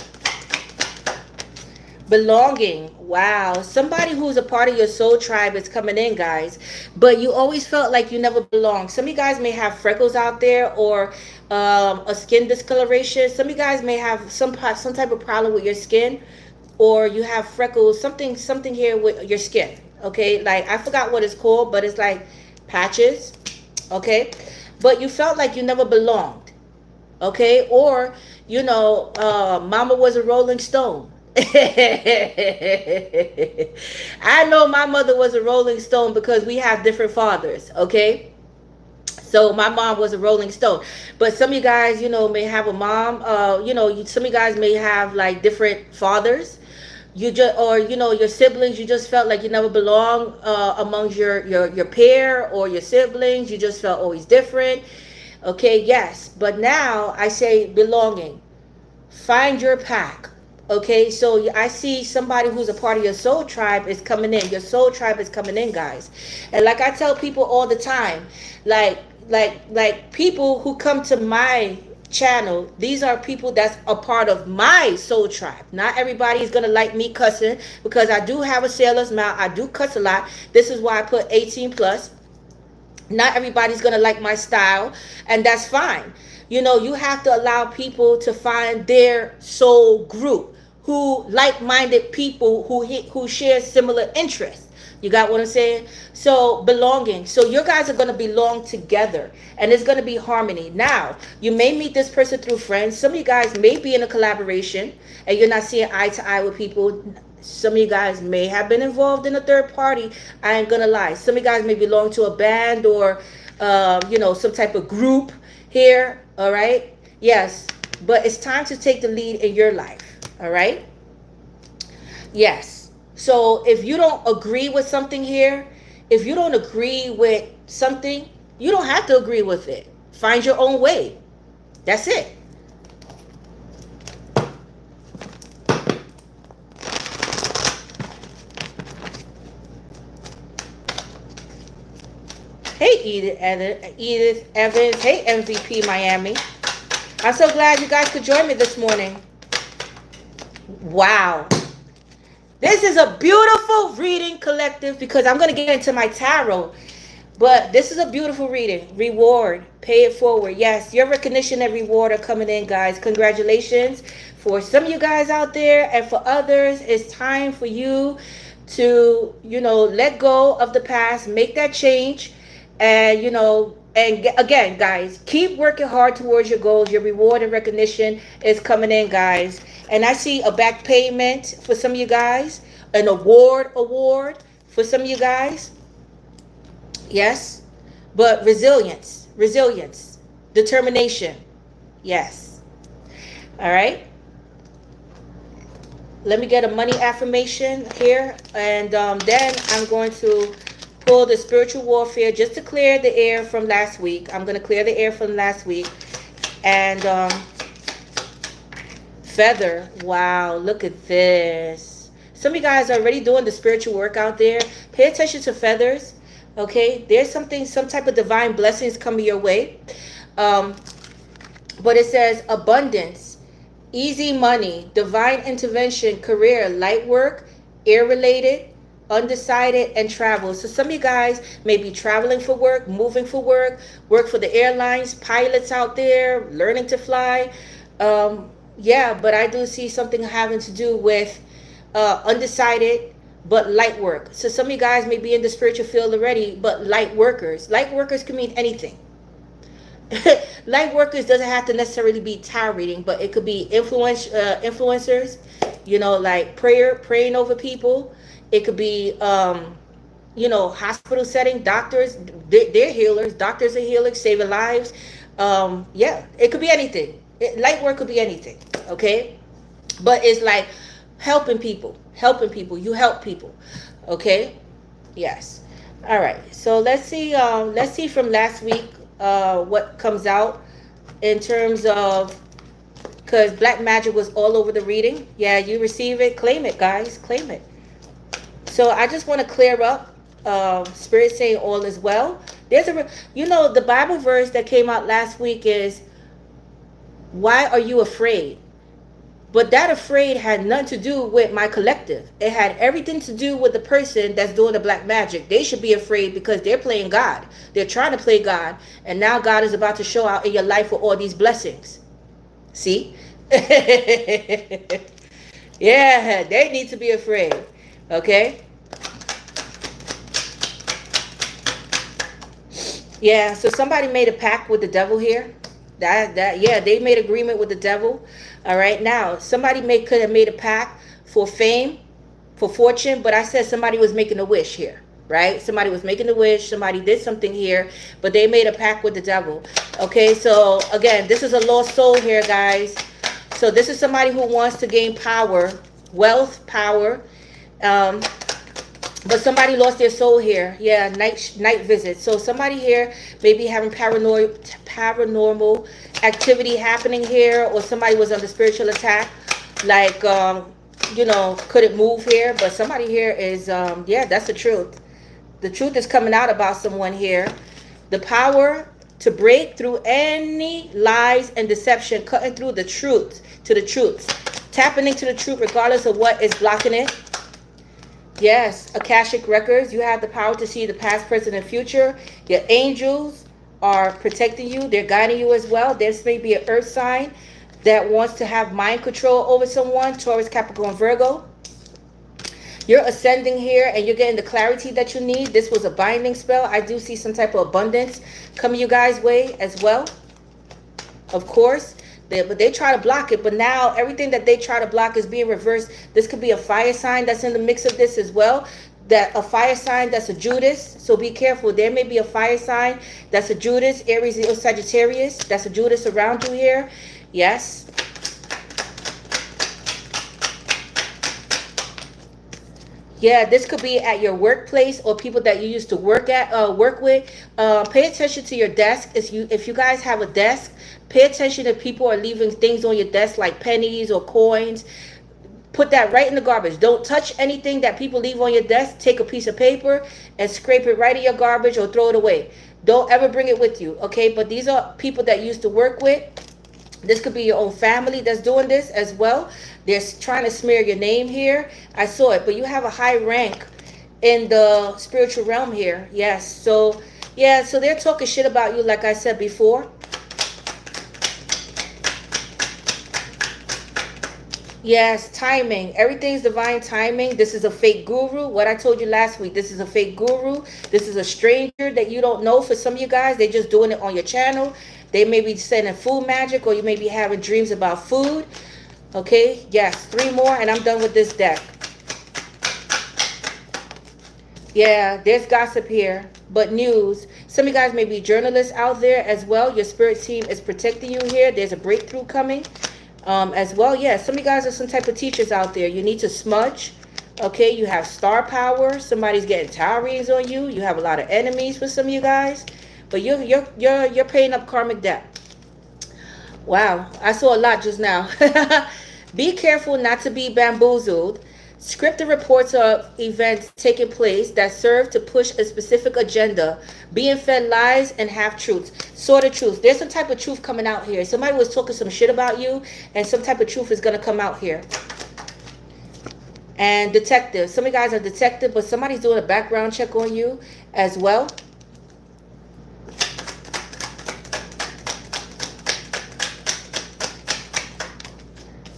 Belonging. Wow. Somebody who's a part of your soul tribe is coming in, guys. But you always felt like you never belonged. Some of you guys may have freckles out there, or a skin discoloration. Some of you guys may have some type of problem with your skin, or you have freckles, something here with your skin. Okay, like I forgot what it's called, but it's like patches. Okay, but you felt like you never belonged. Okay, or mama was a rolling stone. I know my mother was a rolling stone because we have different fathers. Okay, so my mom was a rolling stone. But some of you guys, may have a mom. Some of you guys may have like different fathers. You just, or your siblings. You just felt like you never belonged amongst your pair or your siblings. You just felt always different. Okay, yes. But now I say belonging. Find your pack. Okay, so I see somebody who's a part of your soul tribe is coming in. Your soul tribe is coming in, guys. And like I tell people all the time, like people who come to my channel, these are people that's a part of my soul tribe. Not everybody is gonna like me cussing, because I do have a sailor's mouth. I do cuss a lot. This is why I put 18 plus. Not everybody's gonna like my style, and that's fine. You have to allow people to find their soul group, who like-minded people who share similar interests. You got what I'm saying? So belonging. So you guys are going to belong together, and it's going to be harmony. Now, you may meet this person through friends. Some of you guys may be in a collaboration and you're not seeing eye to eye with people. Some of you guys may have been involved in a third party. I ain't going to lie. Some of you guys may belong to a band, or, some type of group here. All right. Yes. But it's time to take the lead in your life. All right. Yes. So if you don't agree with something here, if you don't agree with something, you don't have to agree with it. Find your own way. That's it. Hey, Edith Evans. Hey, MVP Miami. I'm so glad you guys could join me this morning. Wow. This is a beautiful reading, collective, because I'm going to get into my tarot. But this is a beautiful reading. Reward. Pay it forward. Yes, your recognition and reward are coming in, guys. Congratulations. For some of you guys out there, and for others, it's time for you to, let go of the past. Make that change. And, again, guys, keep working hard towards your goals. Your reward and recognition is coming in, guys. And I see a back payment for some of you guys. An award for some of you guys. Yes. But resilience, determination. Yes. All right. Let me get a money affirmation here. And then I'm going to pull the spiritual warfare just to clear the air from last week. I'm going to clear the air from last week. And feather. Wow, look at this. Some of you guys are already doing the spiritual work out there. Pay attention to feathers. Okay, there's some type of divine blessings coming your way. But it says abundance, easy money, divine intervention, career, light work, air-related, undecided, and travel. So some of you guys may be traveling for work, moving for work for the airlines, pilots out there, learning to fly. Yeah, but I do see something having to do with undecided, but light work. So some of you guys may be in the spiritual field already, but light workers. Light workers can mean anything. Light workers doesn't have to necessarily be tarot reading, but it could be influencers, like praying over people. It could be hospital setting, doctors, they're healers. Doctors are healers, saving lives. Yeah, it could be anything. Light work could be anything. Okay, but it's like helping people, helping people. You help people. Okay. Yes. All right. So let's see. Let's see from last week. What comes out in terms of, because black magic was all over the reading. Yeah, you receive it. Claim it, guys. Claim it. So I just want to clear up. Spirit saying all is well. There's the Bible verse that came out last week is, why are you afraid? But that afraid had nothing to do with my collective. It had everything to do with the person that's doing the black magic. They should be afraid because they're playing God. They're trying to play God. And now God is about to show out in your life with all these blessings. See? Yeah, they need to be afraid. Okay? Yeah, so somebody made a pact with the devil here. Yeah, they made agreement with the devil. All right, now somebody could have made a pact for fame, for fortune, but I said somebody was making a wish here, right? Somebody was making a wish. Somebody did something here, but they made a pact with the devil. Okay, so again, this is a lost soul here, guys. So this is somebody who wants to gain power, wealth, power. But somebody lost their soul here. Yeah, night visit. So somebody here may be having paranormal activity happening here, or somebody was under spiritual attack. Like, couldn't move here. But somebody here is, yeah, that's the truth. The truth is coming out about someone here. The power to break through any lies and deception, cutting through the truth to the truth. Tapping into the truth regardless of what is blocking it. Yes, Akashic records. You have the power to see the past, present, and future. Your angels are protecting you. They're guiding you as well. This may be an earth sign that wants to have mind control over someone. Taurus, Capricorn, Virgo. You're ascending here and you're getting the clarity that you need. This was a binding spell. I do see some type of abundance coming you guys' way as well. Of course. But they try to block it. But now everything that they try to block is being reversed. This could be a fire sign that's in the mix of this as well. That a fire sign that's a Judas. So be careful. There may be a fire sign that's a Judas, Aries, or Sagittarius. That's a Judas around you here. Yes. Yeah, this could be at your workplace or people that you used to work with. Pay attention to your desk. If you guys have a desk, pay attention if people are leaving things on your desk like pennies or coins. Put that right in the garbage. Don't touch anything that people leave on your desk. Take a piece of paper and scrape it right in your garbage or throw it away. Don't ever bring it with you, okay? But these are people that you used to work with. This could be your own family that's doing this as well. They're trying to smear your name here. I saw it, but you have a high rank in the spiritual realm here. Yes. So, yeah, so they're talking shit about you like I said before. Yes, timing. Everything's divine timing. This is a fake guru. What I told you last week, this is a fake guru. This is a stranger that you don't know. For some of you guys, they're just doing it on your channel. They may be sending food magic, or you may be having dreams about food. Okay, yes, 3 more and I'm done with this deck. Yeah, there's gossip here, but news. Some of you guys may be journalists out there as well. Your spirit team is protecting you here. There's a breakthrough coming as well. Yeah, some of you guys are some type of teachers out there. You need to smudge. Okay, you have star power. Somebody's getting tarot readings on you. You have a lot of enemies for some of you guys. But you're paying up karmic debt. Wow, I saw a lot just now. Be careful not to be bamboozled. Scripted reports of events taking place that serve to push a specific agenda. Being fed lies and half-truths. Sort of truth. There's some type of truth coming out here. Somebody was talking some shit about you, and some type of truth is going to come out here. And detective. Some of you guys are detective, but somebody's doing a background check on you as well.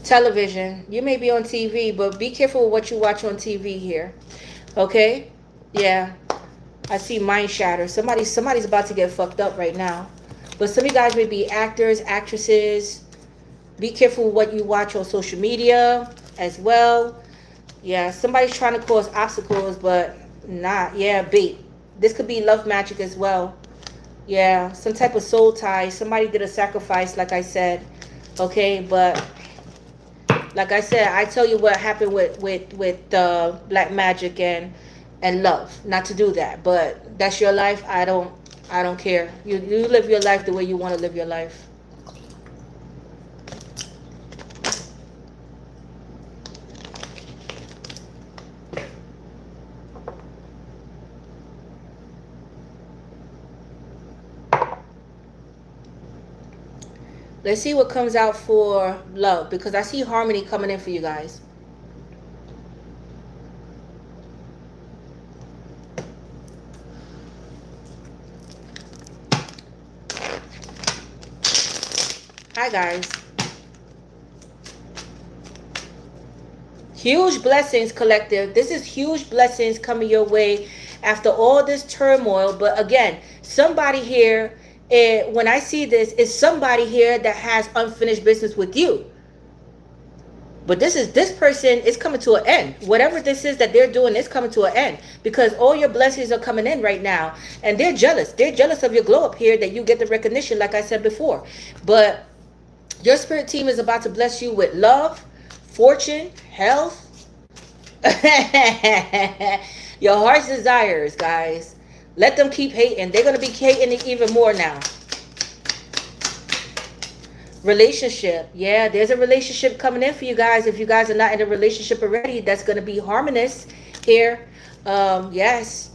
Television. You may be on TV, but be careful with what you watch on TV here. Okay? Yeah. I see mind shatter. Somebody's about to get fucked up right now. But some of you guys may be actors, actresses. Be careful with what you watch on social media as well. Yeah, somebody's trying to cause obstacles, but Not, yeah, bait. This could be love magic as well. Yeah, some type of soul tie. Somebody did a sacrifice, like I said. Okay, but like I said, I tell you what happened with black magic and love. Not to do that, but that's your life. I don't care. You live your life the way you want to live your life. Let's see what comes out for love, because I see harmony coming in for you guys. Hi guys. Huge blessings, collective. This is huge blessings coming your way after all this turmoil. But again, somebody here, when I see this, is somebody here that has unfinished business with you. But this person is coming to an end. Whatever this is that they're doing is coming to an end, because all your blessings are coming in right now, and they're jealous. They're jealous of your glow up here, that you get the recognition, like I said before. But your spirit team is about to bless you with love, fortune, health, your heart's desires, guys. Let them keep hating. They're going to be hating it even more now. Relationship. Yeah, there's a relationship coming in for you guys. If you guys are not in a relationship already, that's going to be harmonious here. Yes.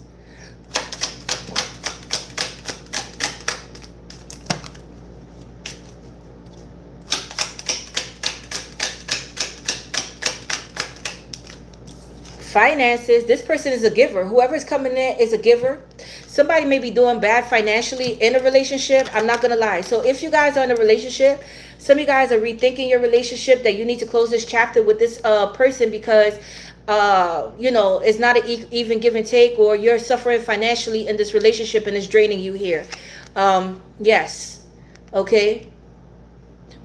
Finances. This person is a giver. Whoever is coming in is a giver. Somebody may be doing bad financially in a relationship. I'm not gonna lie. So if you guys are in a relationship, some of you guys are rethinking your relationship, that you need to close this chapter with this person, because it's not an even give and take, or you're suffering financially in this relationship and it's draining you here. Yes. Okay.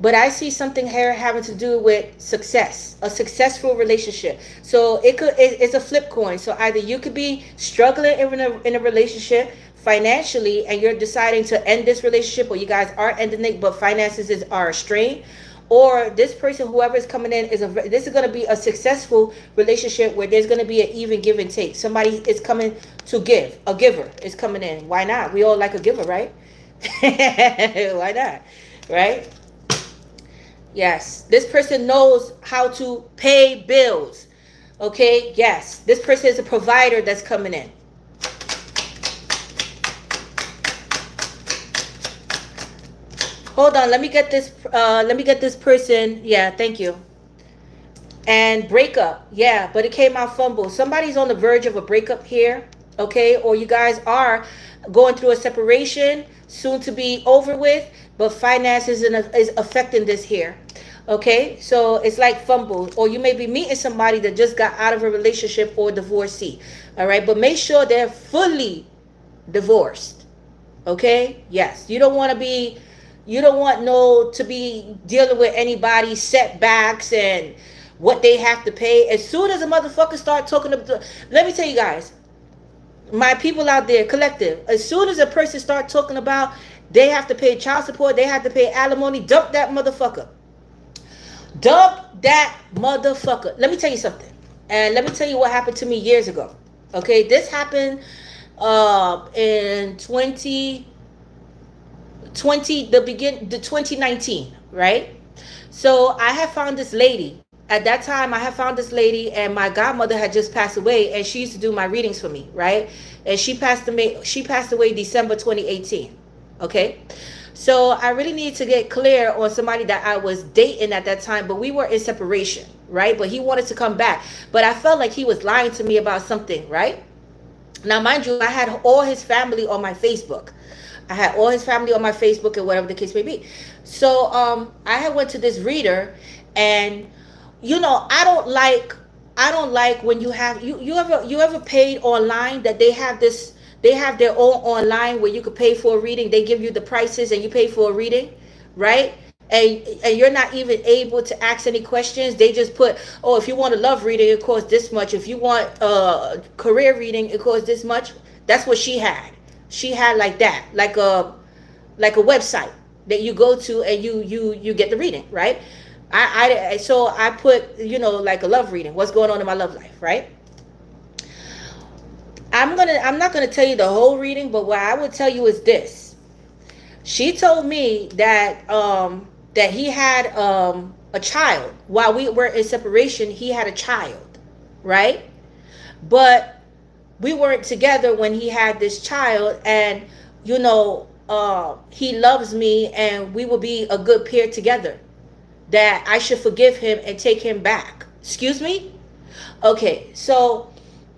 But I see something here having to do with success, a successful relationship. So it's a flip coin. So either you could be struggling in a relationship financially, and you're deciding to end this relationship, or you guys are ending it, but finances are strained. Or this person, whoever is coming in, this is going to be a successful relationship where there's going to be an even give and take. Somebody is coming to give. A giver is coming in. Why not? We all like a giver, right? Why not? Right? Yes, this person knows how to pay bills. Okay, yes, this person is a provider that's coming in. Hold on, let me get this person. Yeah, thank you. And breakup. Yeah, but it came out fumble. Somebody's on the verge of a breakup here. Okay, or you guys are going through a separation, soon to be over with, but finances is affecting this here. Okay, so it's like fumble, or you may be meeting somebody that just got out of a relationship, or divorcee. All right, but make sure they're fully divorced. Okay, yes, you don't want to be dealing with anybody's setbacks and what they have to pay. As soon as a motherfucker start talking about, let me tell you guys, my people out there, collective, as soon as a person start talking about they have to pay child support, they have to pay alimony, dump that motherfucker. Dump that motherfucker. Let me tell you something. And let me tell you what happened to me years ago. Okay, this happened in 2019, right? So I had found this lady. At that time, I had found this lady, and my godmother had just passed away, and she used to do my readings for me, right? And she passed away December 2018. Okay, so I really need to get clear on somebody that I was dating at that time, but we were in separation, right? But he wanted to come back, but I felt like he was lying to me about something, right? Now, mind you, I had all his family on my Facebook. And whatever the case may be. So I had went to this reader, and I don't like when you ever paid online, that they have their own online where you could pay for a reading. They give you the prices and you pay for a reading, right? and you're not even able to ask any questions. They just put, oh, if you want a love reading, it costs this much. If you want a career reading, it costs this much. That's what she had. She had like that, like a website that you go to and you get the reading, right? So I put, like a love reading. What's going on in my love life, right? I'm not gonna tell you the whole reading, but what I would tell you is this. She told me that he had a child while we were in separation. He had a child, right? But we weren't together when he had this child, and he loves me, and we will be a good pair together. That I should forgive him and take him back. Excuse me? Okay, so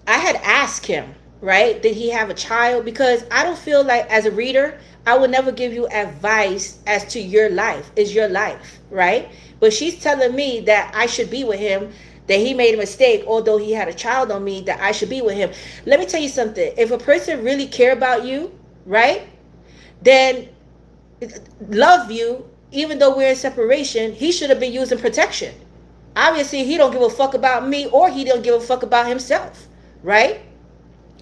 I had asked him, right? Did he have a child? Because I don't feel like, as a reader, I would never give you advice as to your life. It's your life, right? But she's telling me that I should be with him, that he made a mistake, although he had a child on me, that I should be with him. Let me tell you something. If a person really care about you, right, then love you, even though we're in separation, he should have been using protection. Obviously, he don't give a fuck about me, or he don't give a fuck about himself, right?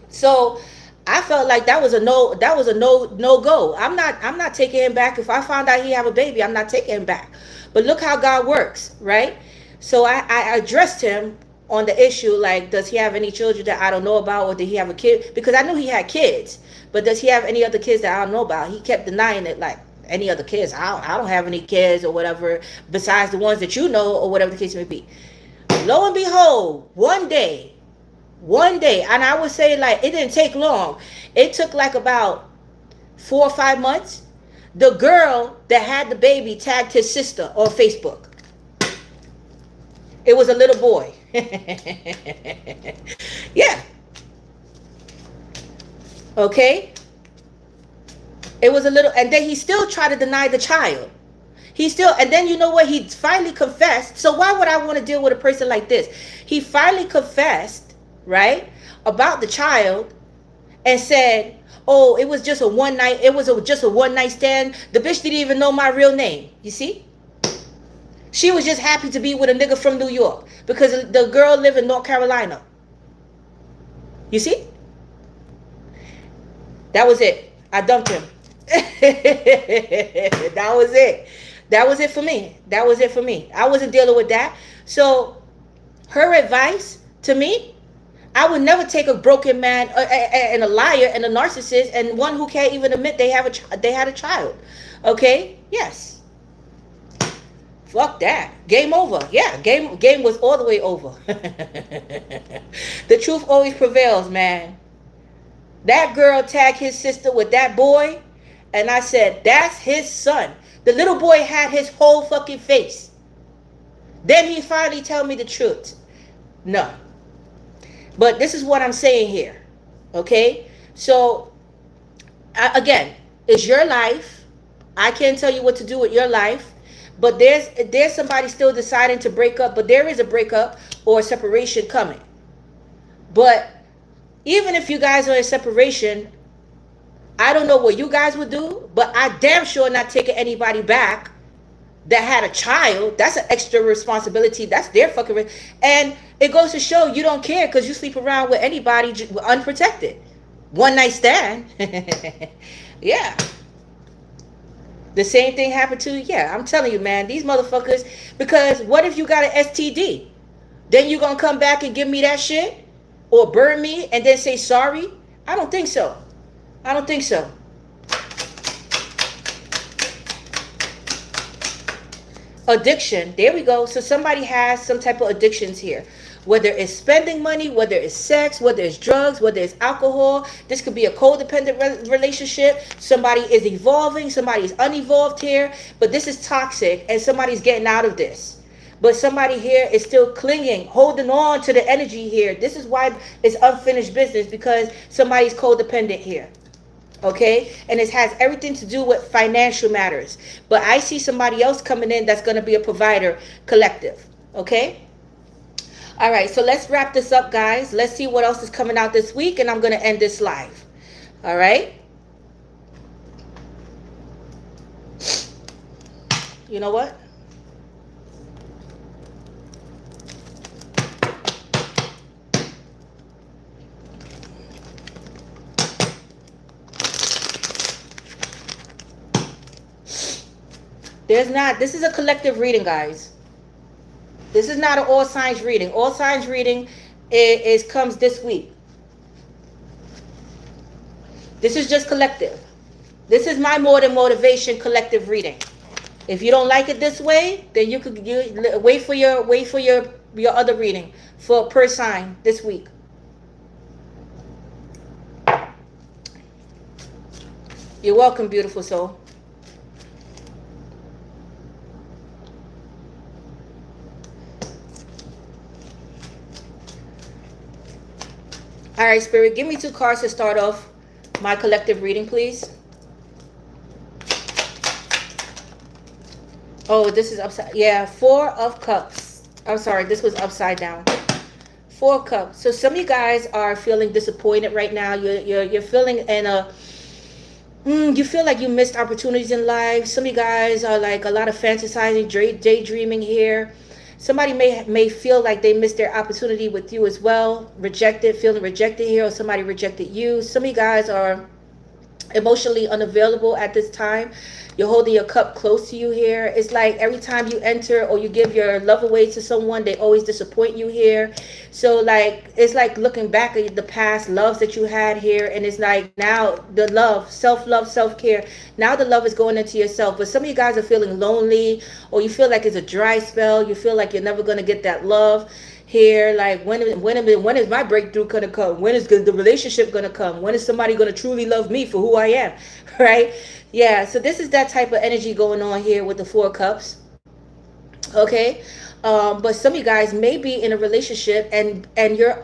So I felt like that was a no go. I'm not taking him back. If I found out he have a baby, I'm not taking him back. But look how God works, right? So I addressed him on the issue, like, does he have any children that I don't know about, or did he have a kid? Because I knew he had kids, but does he have any other kids that I don't know about? He kept denying it, like, any other kids. I don't have any kids or whatever, besides the ones that you know, or whatever the case may be. Lo and behold, one day, and I would say, like, it didn't take long. It took like about 4 or 5 months. The girl that had the baby tagged his sister on Facebook. It was a little boy. Yeah. Okay. It was a little, and then he still tried to deny the child. And then you know what? He finally confessed. So why would I want to deal with a person like this? He finally confessed, right, about the child, and said, oh, it was just a one night stand. The bitch didn't even know my real name. You see? She was just happy to be with a nigga from New York because the girl lived in North Carolina. You see? That was it. I dumped him. That was it. That was it for me. I wasn't dealing with that. So her advice to me, I would never take a broken man and a liar and a narcissist and one who can't even admit they had a child. Okay? Yes. Fuck that. Game over. Yeah, game was all the way over. The truth always prevails, man. That girl tagged his sister with that boy, and I said, that's his son. The little boy had his whole fucking face. Then he finally told me the truth. No. But this is what I'm saying here. Okay? So, again, it's your life. I can't tell you what to do with your life. But there's somebody still deciding to break up. But there is a breakup or a separation coming. But even if you guys are in separation, I don't know what you guys would do, but I damn sure not taking anybody back that had a child. That's an extra responsibility. That's their fucking and it goes to show you don't care because you sleep around with anybody unprotected. One night stand. Yeah. The same thing happened to, yeah, I'm telling you, man, these motherfuckers, because what if you got an STD? Then you gonna come back and give me that shit? Or burn me and then say sorry? I don't think so. Addiction. There we go. So somebody has some type of addictions here. Whether it's spending money, whether it's sex, whether it's drugs, whether it's alcohol. This could be a codependent relationship. Somebody is evolving. Somebody is unevolved here. But this is toxic and somebody's getting out of this. But somebody here is still clinging, holding on to the energy here. This is why it's unfinished business, because somebody's codependent here. Okay? And it has everything to do with financial matters. But I see somebody else coming in that's going to be a provider collective. Okay? All right, so let's wrap this up, guys. Let's see what else is coming out this week, and I'm going to end this live. All right? You know what? There's not, this is a collective reading, guys. This is not an all signs reading. All signs reading is comes this week. This is just collective. This is my more than motivation collective reading. If you don't like it this way, then you wait for your other reading for per sign this week. You're welcome, beautiful soul. All right, Spirit, give me 2 cards to start off my collective reading, please. Oh, this is upside. Yeah, 4 of Cups. I'm sorry, this was upside down. 4 of Cups. So some of you guys are feeling disappointed right now. You're feeling in a you feel like you missed opportunities in life. Some of you guys are like a lot of fantasizing, daydreaming here. Somebody may feel like they missed their opportunity with you as well. Feeling rejected here, or somebody rejected you. Some of you guys are emotionally unavailable at this time. You're holding your cup close to you here. It's like every time you enter or you give your love away to someone, they always disappoint you here. So like, it's like looking back at the past loves that you had here, and it's like now the love, self-love, self-care, now the love is going into yourself. But some of you guys are feeling lonely, or you feel like it's a dry spell. You feel like you're never going to get that love here. Like when is my breakthrough gonna come? When is the relationship gonna come? When is somebody gonna truly love me for who I am? Right? Yeah, so this is that type of energy going on here with the 4 of Cups. Okay, but some of you guys may be in a relationship and you're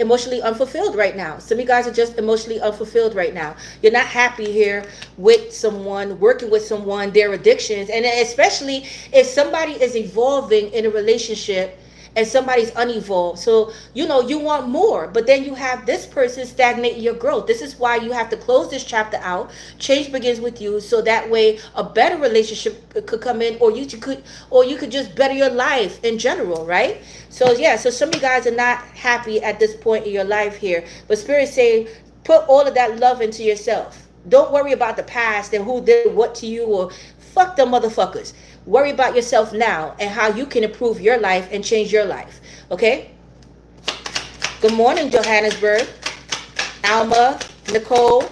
emotionally unfulfilled right now. Some of you guys are just emotionally unfulfilled right now. You're not happy here with someone, working with someone, their addictions, and especially if somebody is evolving in a relationship and somebody's unevolved. So, you want more, but then you have this person stagnating your growth. This is why you have to close this chapter out. Change begins with you, so that way a better relationship could come in, or you could just better your life in general, right? So yeah, so some of you guys are not happy at this point in your life here, but Spirit's saying put all of that love into yourself. Don't worry about the past and who did what to you, or fuck them motherfuckers. Worry about yourself now and how you can improve your life and change your life. Okay? Good morning, Johannesburg. Alma, Nicole.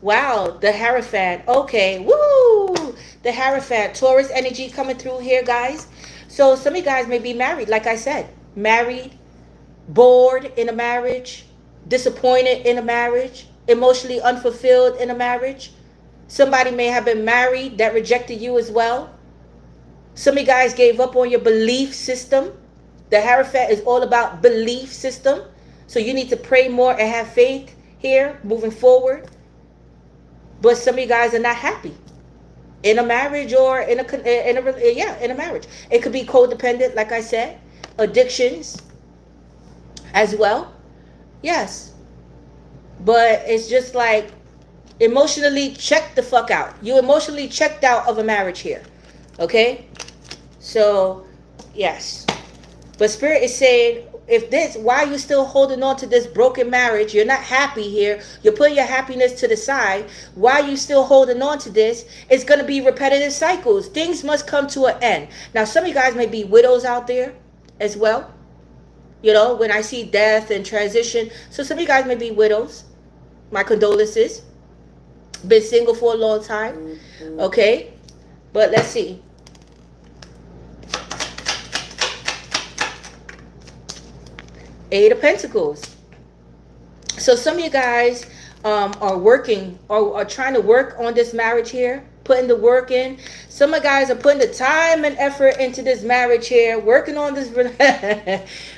Wow, the Hierophant. Okay, woo! The Hierophant. Taurus energy coming through here, guys. So some of you guys may be married, like I said. Married, bored in a marriage, disappointed in a marriage, emotionally unfulfilled in a marriage. Somebody may have been married that rejected you as well. Some of you guys gave up on your belief system. The Hierophant is all about belief system. So you need to pray more and have faith here moving forward. But some of you guys are not happy in a marriage, or in a marriage. It could be codependent, like I said, addictions as well. Yes. But it's just like emotionally check the fuck out. You emotionally checked out of a marriage here. Okay? So, yes. But Spirit is saying, why are you still holding on to this broken marriage? You're not happy here. You're putting your happiness to the side. Why are you still holding on to this? It's going to be repetitive cycles. Things must come to an end. Now, some of you guys may be widows out there as well. When I see death and transition. So some of you guys may be widows. My condolences. Been single for a long time. Okay? But let's see. Eight of Pentacles. So some of you guys are working or are trying to work on this marriage here, putting the work in. Some of you guys are putting the time and effort into this marriage here, working on this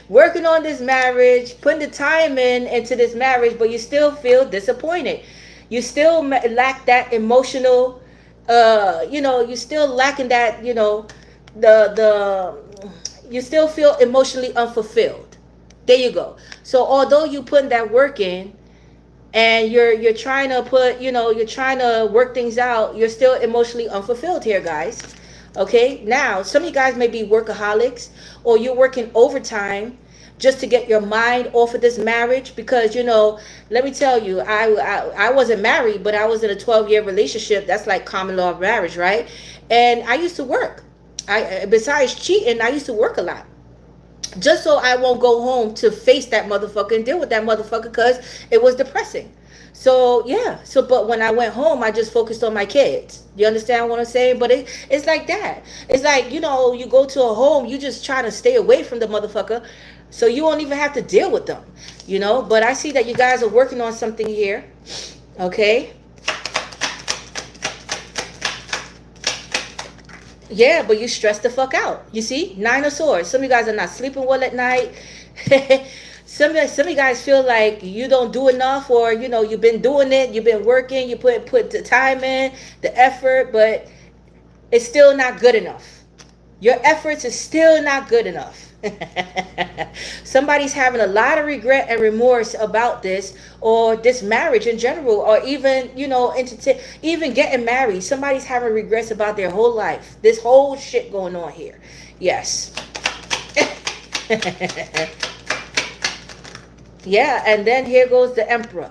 working on this marriage, putting the time into this marriage, but you still feel disappointed. You still lack that emotional you still lacking that, you still feel emotionally unfulfilled. There you go. So although you putting that work in and you're trying to you're trying to work things out, you're still emotionally unfulfilled here, guys. Okay, now some of you guys may be workaholics, or you're working overtime just to get your mind off of this marriage, because let me tell you, I wasn't married, but I was in a 12-year relationship. That's like common law of marriage, right? And I used to work. I Besides cheating, I used to work a lot, just so I won't go home to face that motherfucker and deal with that motherfucker, because it was depressing. So yeah, but when I went home, I just focused on my kids. You understand what I'm saying? But it's like that. It's like, you go to a home, you just try to stay away from the motherfucker, so you won't even have to deal with them. But I see that you guys are working on something here. Okay. Yeah, but you stress the fuck out. You see? Nine of Swords. Some of you guys are not sleeping well at night. Some of you guys feel like you don't do enough, or you've been doing it, you've been working, you put the time in, the effort, but it's still not good enough. Your efforts is still not good enough. Somebody's having a lot of regret and remorse about this, or this marriage in general, or even even getting married. Somebody's having regrets about their whole life. This whole shit going on here. Yes. Yeah, and then here goes the Emperor.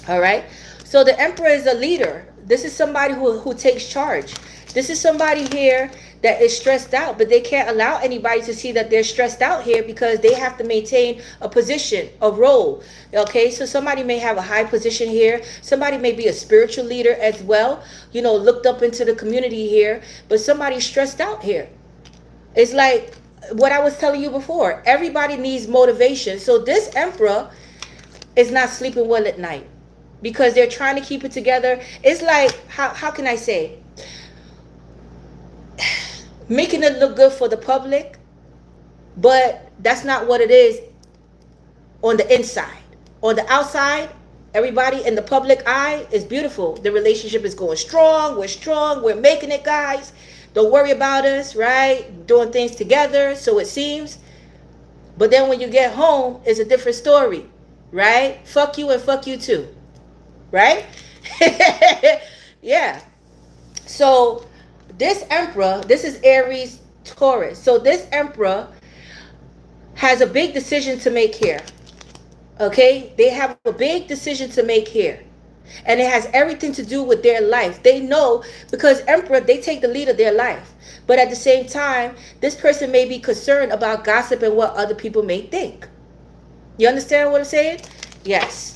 All right. So the Emperor is a leader. This is somebody who takes charge. This is somebody here that is stressed out, but they can't allow anybody to see that they're stressed out here, because they have to maintain a position, a role. Okay, so somebody may have a high position here. Somebody may be a spiritual leader as well, looked up into the community here, but somebody's stressed out here. It's like what I was telling you before. Everybody needs motivation. So this Emperor is not sleeping well at night, because they're trying to keep it together. It's like, how can I say? Making it look good for the public, but that's not what it is on the inside. On the outside, everybody in the public eye is beautiful. The relationship is going strong. We're making it, guys. Don't worry about us, right? Doing things together, so it seems. But then when you get home, it's a different story, right? Fuck you and fuck you too, right? Yeah. So this Emperor, this is Aries, Taurus. So this Emperor has a big decision to make here. Okay? They have a big decision to make here. And it has everything to do with their life. They know, because Emperor, they take the lead of their life. But at the same time, this person may be concerned about gossip and what other people may think. You understand what I'm saying? Yes.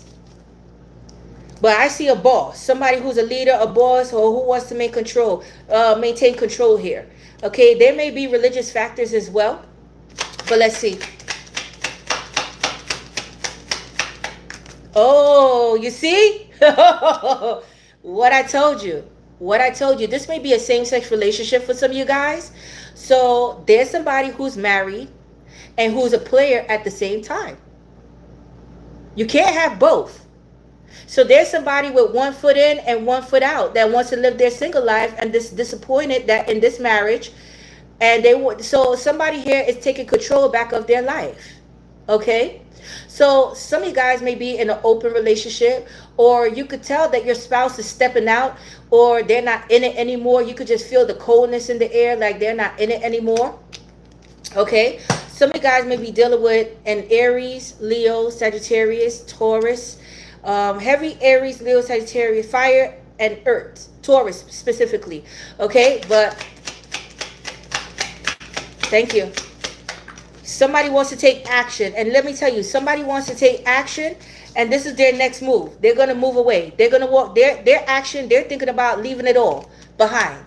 But I see a boss, somebody who's a leader, a boss, or who wants to maintain control here. Okay, there may be religious factors as well. But let's see. Oh, you see? What I told you. This may be a same-sex relationship for some of you guys. So there's somebody who's married and who's a player at the same time. You can't have both. So there's somebody with one foot in and one foot out that wants to live their single life and disappointed that in this marriage, and so somebody here is taking control back of their life. Okay, so some of you guys may be in an open relationship, or you could tell that your spouse is stepping out, or they're not in it anymore. You could just feel the coldness in the air, like they're not in it anymore. Okay, some of you guys may be dealing with an Aries, Leo, Sagittarius, Taurus. Heavy Aries, Leo, Sagittarius, fire and earth, Taurus specifically. Okay, but thank you. Somebody wants to take action, and let me tell you, somebody wants to take action, and this is their next move. They're going to move away. They're going to walk their action. They're thinking about leaving it all behind.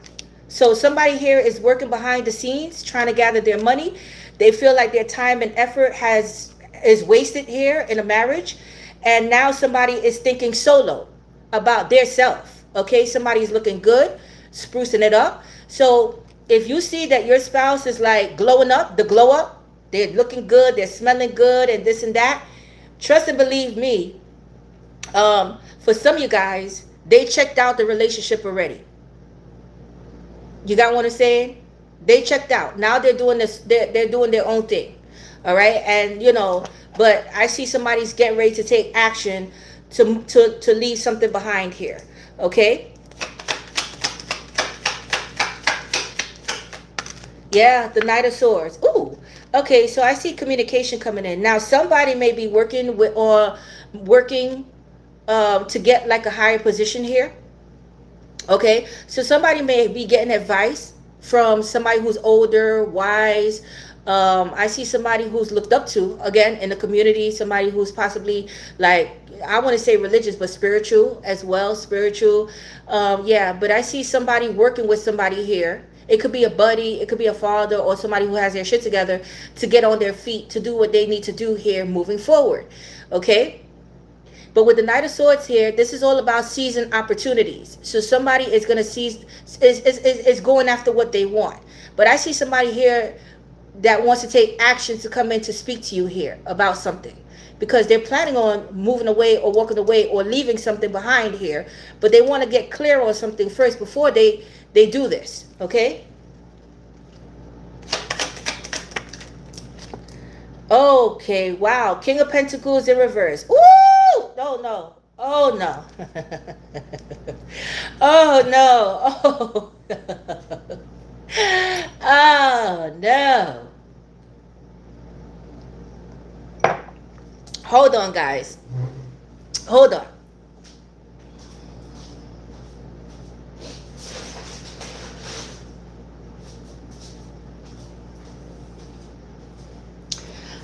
So somebody here is working behind the scenes, trying to gather their money. They feel like their time and effort is wasted here in a marriage. And now somebody is thinking solo about their self. Okay, somebody's looking good, sprucing it up. So if you see that your spouse is like glowing up, the glow up, they're looking good, they're smelling good, and this and that, trust and believe me, for some of you guys, they checked out the relationship already. You got what I'm saying? They checked out. Now they're doing this. They're doing their own thing. All right, and but I see somebody's getting ready to take action to leave something behind here. Okay. Yeah, the Knight of Swords. Ooh. Okay, so I see communication coming in. Now somebody may be working with or working to get like a higher position here. Okay, so somebody may be getting advice from somebody who's older, wise. I see somebody who's looked up to again in the community, somebody who's possibly like, I want to say religious, but spiritual as well, spiritual. Yeah, but I see somebody working with somebody here. It could be a buddy, it could be a father, or somebody who has their shit together to get on their feet to do what they need to do here moving forward. Okay, but with the Knight of Swords here, this is all about seizing opportunities. So somebody is going to seize, is going after what they want. But I see somebody here that wants to take action to come in to speak to you here about something. Because they're planning on moving away or walking away or leaving something behind here. But they want to get clear on something first before they do this. Okay? Okay, wow. King of Pentacles in reverse. Woo! Oh, no. Oh, no. Oh, no. Oh, oh, no. Hold on, guys. Hold on.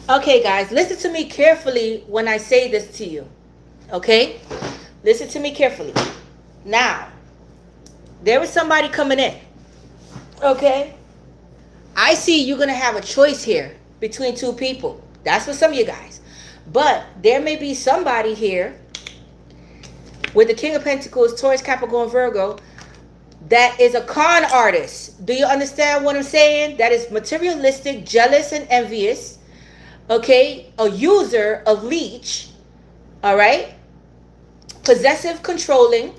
Okay, guys, listen to me carefully when I say this to you. Okay? Listen to me carefully. Now, there is somebody coming in. Okay? I see you're going to have a choice here between two people. That's for some of you guys. But there may be somebody here with the King of Pentacles, Taurus, Capricorn, Virgo, that is a con artist. Do you understand what I'm saying? That is materialistic, jealous, and envious. Okay? A user, a leech. All right? Possessive, controlling.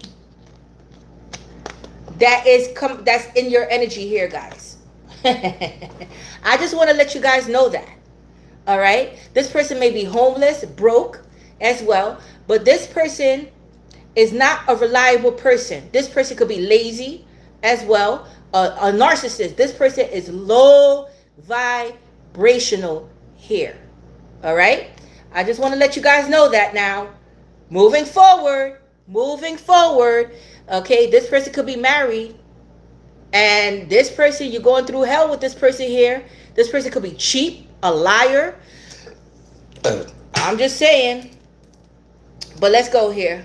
That's in your energy here, guys. I just want to let you guys know that. All right? This person may be homeless, broke as well, but this person is not a reliable person. This person could be lazy as well, a narcissist. This person is low vibrational here. All right? I just want to let you guys know that now. Moving forward, okay, this person could be married, and this person, you're going through hell with this person here. This person could be cheap, a liar. I'm just saying. But let's go here.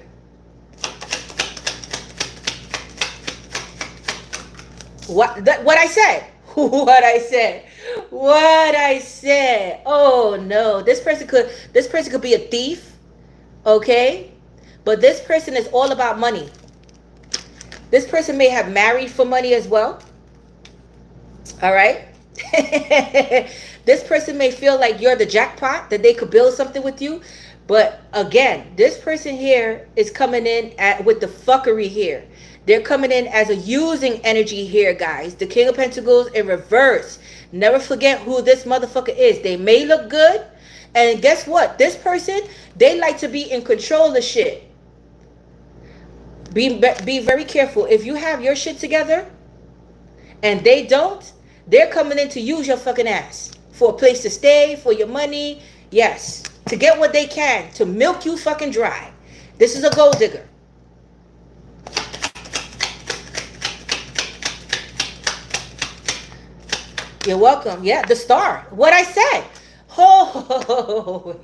What I said. What I said. Oh no. This person could be a thief. Okay? But this person is all about money. This person may have married for money as well. All right? This person may feel like you're the jackpot, that they could build something with you. But again, this person here is coming in with the fuckery here. They're coming in as a using energy here, guys. The King of Pentacles in reverse. Never forget who this motherfucker is. They may look good. And guess what? This person, they like to be in control of shit. Be very careful. If you have your shit together and they don't, they're coming in to use your fucking ass. For a place to stay, for your money. Yes. To get what they can. To milk you fucking dry. This is a gold digger. You're welcome. Yeah, the star. What I said. Oh,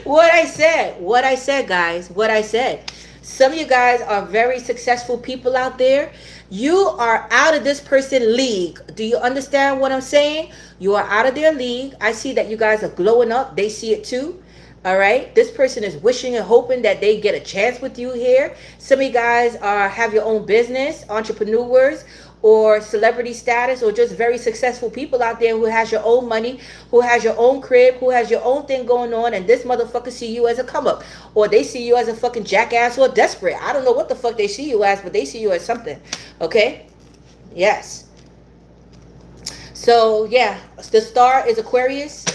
what I said, guys. What I said. Some of you guys are very successful people out there. You are out of this person league. Do you understand what I'm saying? You are out of their league. I see that you guys are glowing up. They see it too. All right. This person is wishing and hoping that they get a chance with you here. Some of you guys have your own business, entrepreneurs, or celebrity status, or just very successful people out there who has your own money, who has your own crib, who has your own thing going on, and this motherfucker see you as a come up, or they see you as a fucking jackass or desperate. I don't know what the fuck they see you as, but they see you as something. Okay? Yes. So yeah, the star is Aquarius.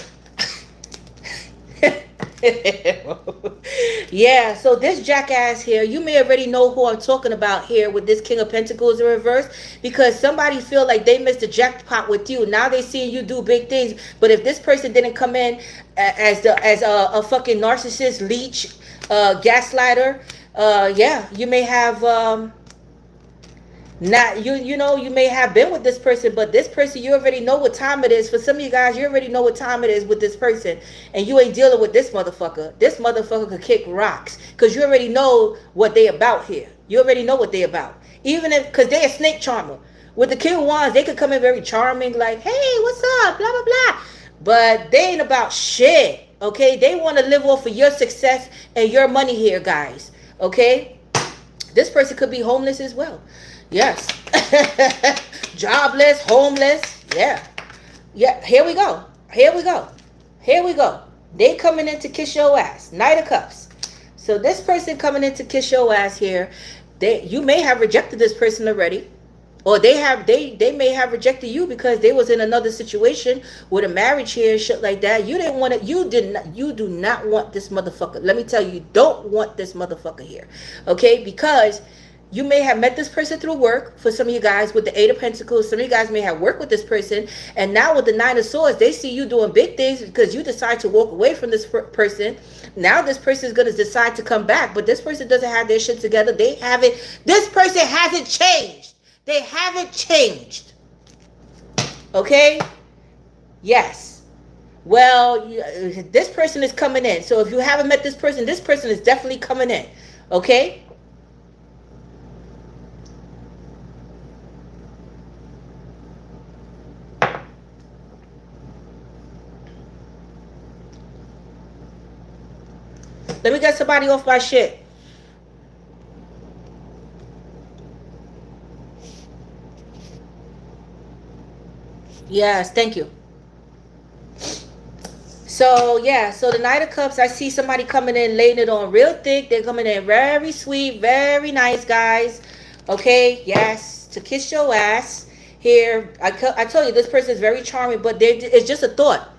Yeah, so this jackass here, you may already know who I'm talking about here with this King of Pentacles in reverse, because somebody feel like they missed the jackpot with you. Now they seeing you do big things, but if this person didn't come in as a fucking narcissist, leech, gaslighter, yeah, you may have not you know, you may have been with this person, but this person, you already know what time it is. For some of you guys, you already know what time it is with this person, and you ain't dealing with this motherfucker. This motherfucker could kick rocks, because you already know what they about here. You already know what they about, even if, because they a snake charmer. With the King of Wands, they could come in very charming, like, hey, what's up, blah blah blah, but they ain't about shit. Okay, they want to live off of your success and your money here, guys. Okay, this person could be homeless as well. Yes. Jobless, homeless. Yeah. Yeah. Here we go. Here we go. Here we go. They coming in to kiss your ass. Knight of Cups. So this person coming in to kiss your ass here, you may have rejected this person already. Or they may have rejected you because they was in another situation with a marriage here, shit like that. You didn't want it. You do not want this motherfucker. Let me tell you, you don't want this motherfucker here. Okay? Because you may have met this person through work. For some of you guys with the Eight of Pentacles, some of you guys may have worked with this person, and now with the Nine of Swords, they see you doing big things because you decide to walk away from this person. Now this person is going to decide to come back, but this person doesn't have their shit together. They haven't. This person hasn't changed. They haven't changed. Okay? Yes. Well, this person is coming in. So if you haven't met this person is definitely coming in. Okay? Let me get somebody off my shit. Yes, thank you. So, yeah, so the Knight of Cups, I see somebody coming in, laying it on real thick. They're coming in very sweet, very nice, guys. Okay, yes, to kiss your ass. Here, I tell you, this person is very charming, but it's just a thought.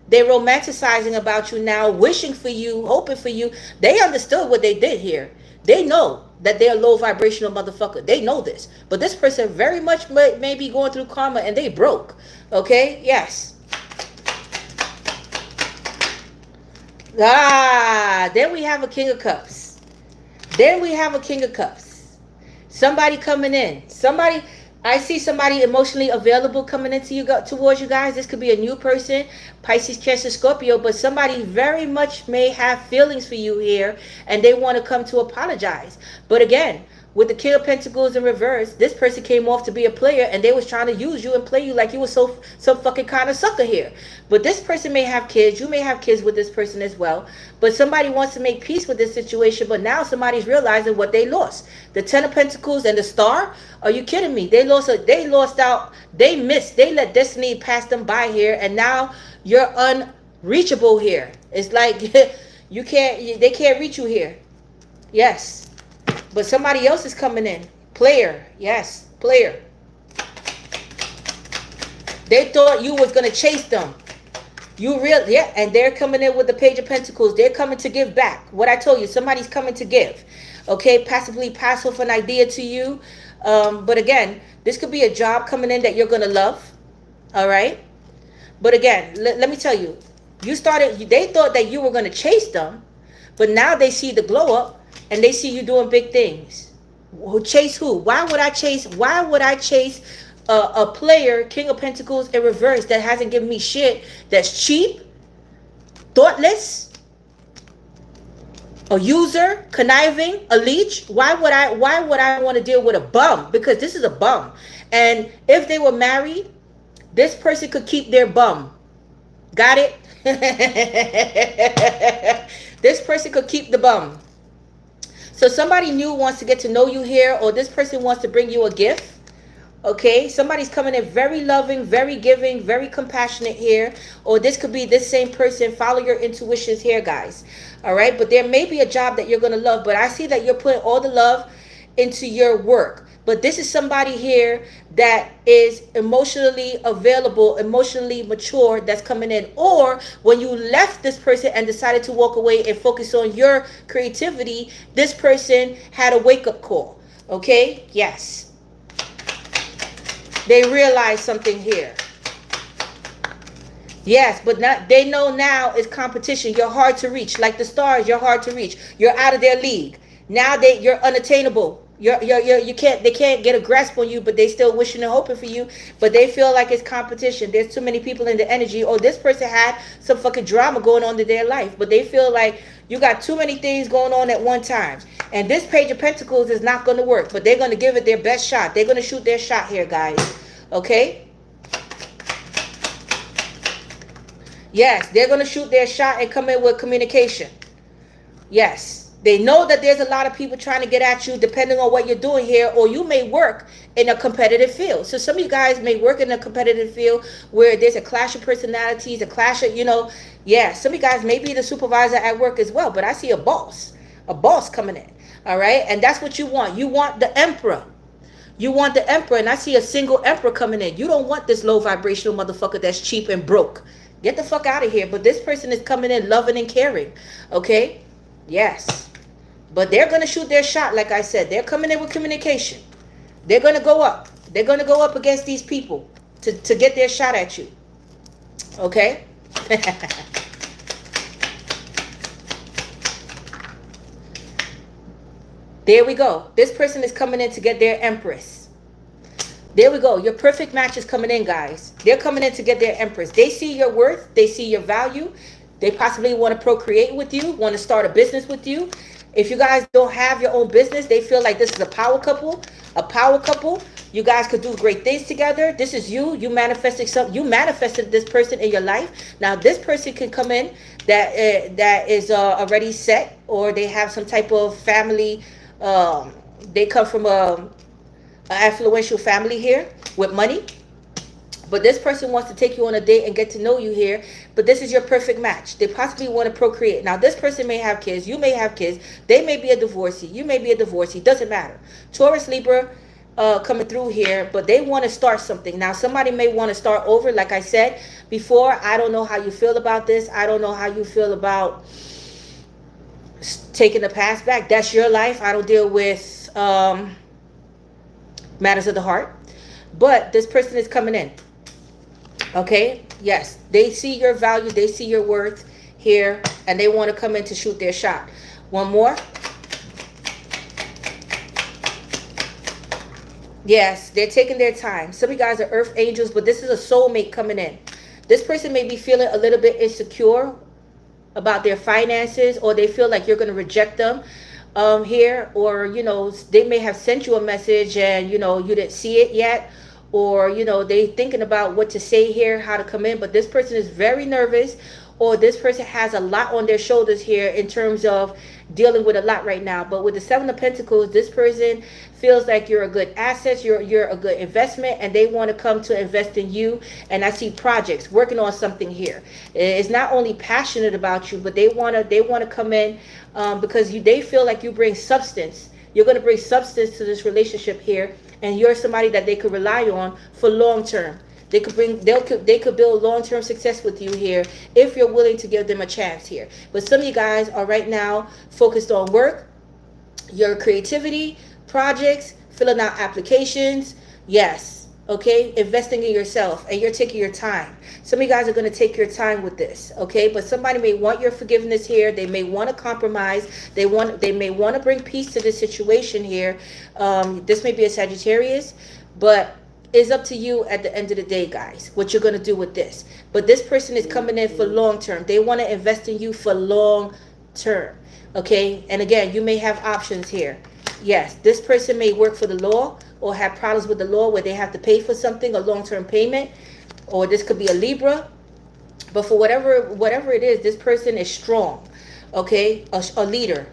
They're romanticizing about you now, wishing for you, hoping for you. They understood what they did here. They know that they're a low vibrational motherfucker. They know this. But this person very much may be going through karma and they broke. Okay? Yes. Then we have a King of Cups. Then we have a King of Cups. Somebody coming in. I see somebody emotionally available coming into you, towards you guys. This could be a new person, Pisces, Cancer, Scorpio, but somebody very much may have feelings for you here, and they want to come to apologize. But again, with the King of Pentacles in reverse, this person came off to be a player, and they was trying to use you and play you like you was some fucking kind of sucker here. But this person may have kids. You may have kids with this person as well. But somebody wants to make peace with this situation, but now somebody's realizing what they lost. The Ten of Pentacles and the Star. Are you kidding me? They lost out. They missed. They let destiny pass them by here, and now you're unreachable here. It's like they can't reach you here. Yes. But somebody else is coming in. Player. Yes, player. They thought you was going to chase them. Yeah, and they're coming in with the Page of Pentacles. They're coming to give back. What I told you, somebody's coming to give. Okay, passively pass off an idea to you. But again, this could be a job coming in that you're going to love. All right? But again, let me tell you, they thought that you were going to chase them, but now they see the glow up and they see you doing big things. Chase who? Why would I chase a player, King of Pentacles in reverse, that hasn't given me shit, that's cheap, thoughtless, a user, conniving, a leech? Why would I want to deal with a bum? Because this is a bum. And if they were married, this person could keep their bum. Got it? This person could keep the bum. So somebody new wants to get to know you here, or this person wants to bring you a gift. Okay, somebody's coming in very loving, very giving, very compassionate here. Or this could be this same person. Follow your intuitions here, guys. All right, but there may be a job that you're going to love. But I see that you're putting all the love into your work. But this is somebody here that is emotionally available, emotionally mature, that's coming in. Or when you left this person and decided to walk away and focus on your creativity, this person had a wake-up call. Okay? Yes. They realize something here. Yes, but not, they know now it's competition. You're hard to reach. Like the stars, you're hard to reach. You're out of their league. Now you're unattainable. You can't, they can't get a grasp on you, but they still wishing and hoping for you. But they feel like it's competition. There's too many people in the energy. Or this person had some fucking drama going on in their life, but they feel like you got too many things going on at one time. And this Page of Pentacles is not going to work, but they're going to give it their best shot. They're going to shoot their shot here, guys. Okay? Yes, they're going to shoot their shot and come in with communication. Yes, they know that there's a lot of people trying to get at you depending on what you're doing here, or you may work in a competitive field. So some of you guys may work in a competitive field where there's a clash of personalities, a clash of, yeah, some of you guys may be the supervisor at work as well, but I see a boss coming in, all right? And that's what you want. You want the emperor. You want the emperor, and I see a single emperor coming in. You don't want this low vibrational motherfucker that's cheap and broke. Get the fuck out of here. But this person is coming in loving and caring. Okay? Yes. But they're going to shoot their shot, like I said. They're coming in with communication. They're going to go up. They're going to go up against these people to get their shot at you. Okay? There we go. This person is coming in to get their empress. There we go. Your perfect match is coming in, guys. They're coming in to get their empress. They see your worth. They see your value. They possibly want to procreate with you, want to start a business with you. If you guys don't have your own business, they feel like this is a power couple. A power couple. You guys could do great things together. This is you. You manifested something. You manifested this person in your life. Now, this person can come in that is already set, or they have some type of family. They come from an affluential family here with money. But this person wants to take you on a date and get to know you here. But this is your perfect match. They possibly want to procreate. Now, this person may have kids. You may have kids. They may be a divorcee. You may be a divorcee. Doesn't matter. Taurus, Libra coming through here. But they want to start something. Now, somebody may want to start over. Like I said before, I don't know how you feel about this. I don't know how you feel about taking the past back. That's your life. I don't deal with matters of the heart. But this person is coming in. Okay, yes, they see your value, they see your worth here, and they want to come in to shoot their shot. One more. Yes, they're taking their time. Some of you guys are earth angels, but this is a soulmate coming in. This person may be feeling a little bit insecure about their finances, or they feel like you're going to reject them here, or, they may have sent you a message and, you didn't see it yet. Or, they thinking about what to say here, how to come in. But this person is very nervous, or this person has a lot on their shoulders here in terms of dealing with a lot right now. But with the Seven of Pentacles, this person feels like you're a good asset, you're a good investment, and they want to come to invest in you. And I see projects, working on something here. It's not only passionate about you, but they want to come in because they feel like you bring substance. You're going to bring substance to this relationship here. And you're somebody that they could rely on for long term. They could build long-term success with you here if you're willing to give them a chance here. But some of you guys are right now focused on work, your creativity, projects, filling out applications. Yes, okay, investing in yourself, and you're taking your time. Some of you guys are going to take your time with this, okay? But somebody may want your forgiveness here. They may want to compromise. They may want to bring peace to this situation here. This may be a Sagittarius, but it's up to you at the end of the day, guys, what you're going to do with this. But this person is coming in for long term. They want to invest in you for long term, okay? And again, you may have options here. Yes, this person may work for the law or have problems with the law where they have to pay for something, a long-term payment. Or this could be a Libra. But for whatever it is, this person is strong. Okay? A leader.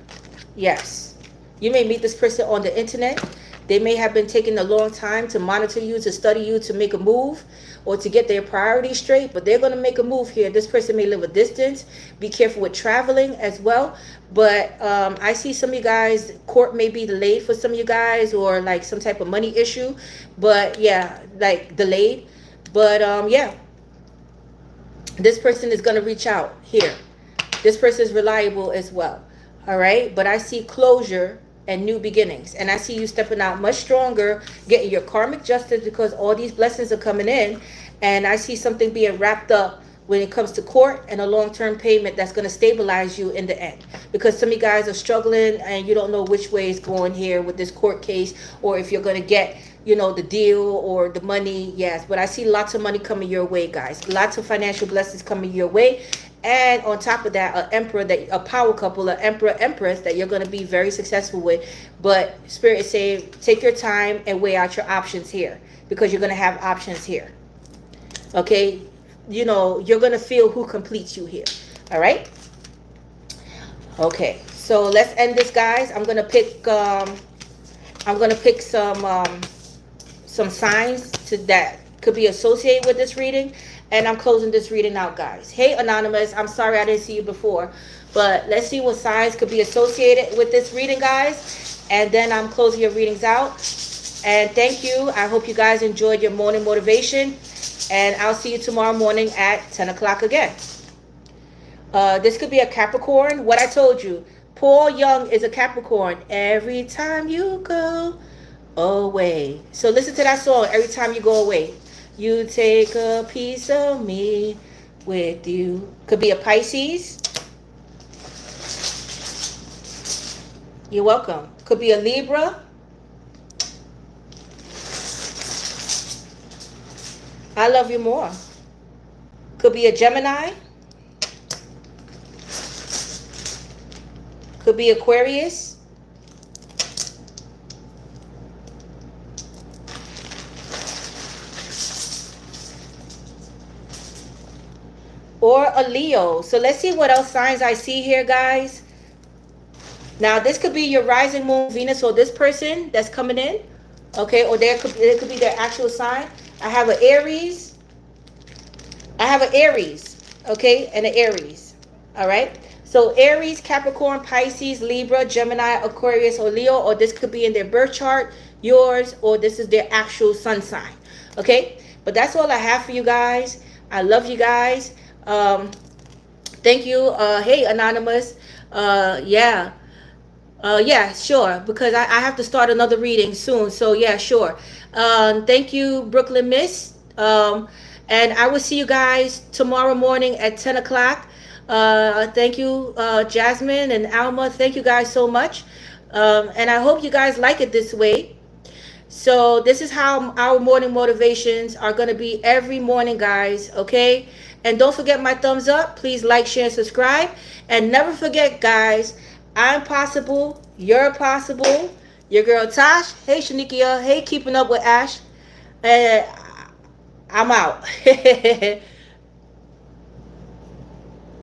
Yes. You may meet this person on the internet. They may have been taking a long time to monitor you, to study you, to make a move. or to get their priorities straight, but they're going to make a move here. This person may live a distance. Be careful with traveling as well. But I see some of you guys, court may be delayed for some of you guys, or like some type of money issue. But yeah, like delayed. But yeah, this person is going to reach out here. This person is reliable as well. All right. But I see closure and new beginnings. And I see you stepping out much stronger, getting your karmic justice, because all these blessings are coming in. And I see something being wrapped up when it comes to court, and a long-term payment that's going to stabilize you in the end. Because some of you guys are struggling and you don't know which way is going here with this court case, or if you're going to get, you know, the deal or the money. Yes, but I see lots of money coming your way, guys. Lots of financial blessings coming your way. And on top of that, an emperor, that a power couple, an emperor, empress that you're going to be very successful with. But Spirit is saying, take your time and weigh out your options here, because you're going to have options here. Okay, you know, you're going to feel who completes you here. All right. Okay, so let's end this, guys. I'm going to pick some signs that could be associated with this reading. And I'm closing this reading out, guys. Hey, Anonymous, I'm sorry I didn't see you before. But let's see what signs could be associated with this reading, guys. And then I'm closing your readings out. And thank you. I hope you guys enjoyed your morning motivation. And I'll see you tomorrow morning at 10 o'clock again. This could be a Capricorn. What I told you. Paul Young is a Capricorn. Every time you go away. So listen to that song, Every Time You Go Away. You take a piece of me with you. Could be a Pisces. You're welcome. Could be a Libra. I love you more. Could be a Gemini. Could be Aquarius. Or a Leo. So let's see what else signs I see here, guys. Now, this could be your rising moon, Venus, or this person that's coming in. Okay, or it could be their actual sign. I have an Aries. Okay, and an Aries. All right. So Aries, Capricorn, Pisces, Libra, Gemini, Aquarius, or Leo, or this could be in their birth chart, yours, or this is their actual sun sign. Okay, but that's all I have for you guys. I love you guys. Thank you. Hey, Anonymous. Yeah, sure, because I have to start another reading soon. So yeah, sure. Thank you, Brooklyn Miss. And I will see you guys tomorrow morning at 10 o'clock. Thank you, Jasmine and Alma. Thank you guys so much. And I hope you guys like it this way. So this is how our morning motivations are going to be every morning, guys. Okay. And don't forget my thumbs up. Please like, share, and subscribe. And never forget, guys, I'm possible. You're possible. Your girl Tosh. Hey, Shanikia. Hey, Keeping Up with Ash. I'm out.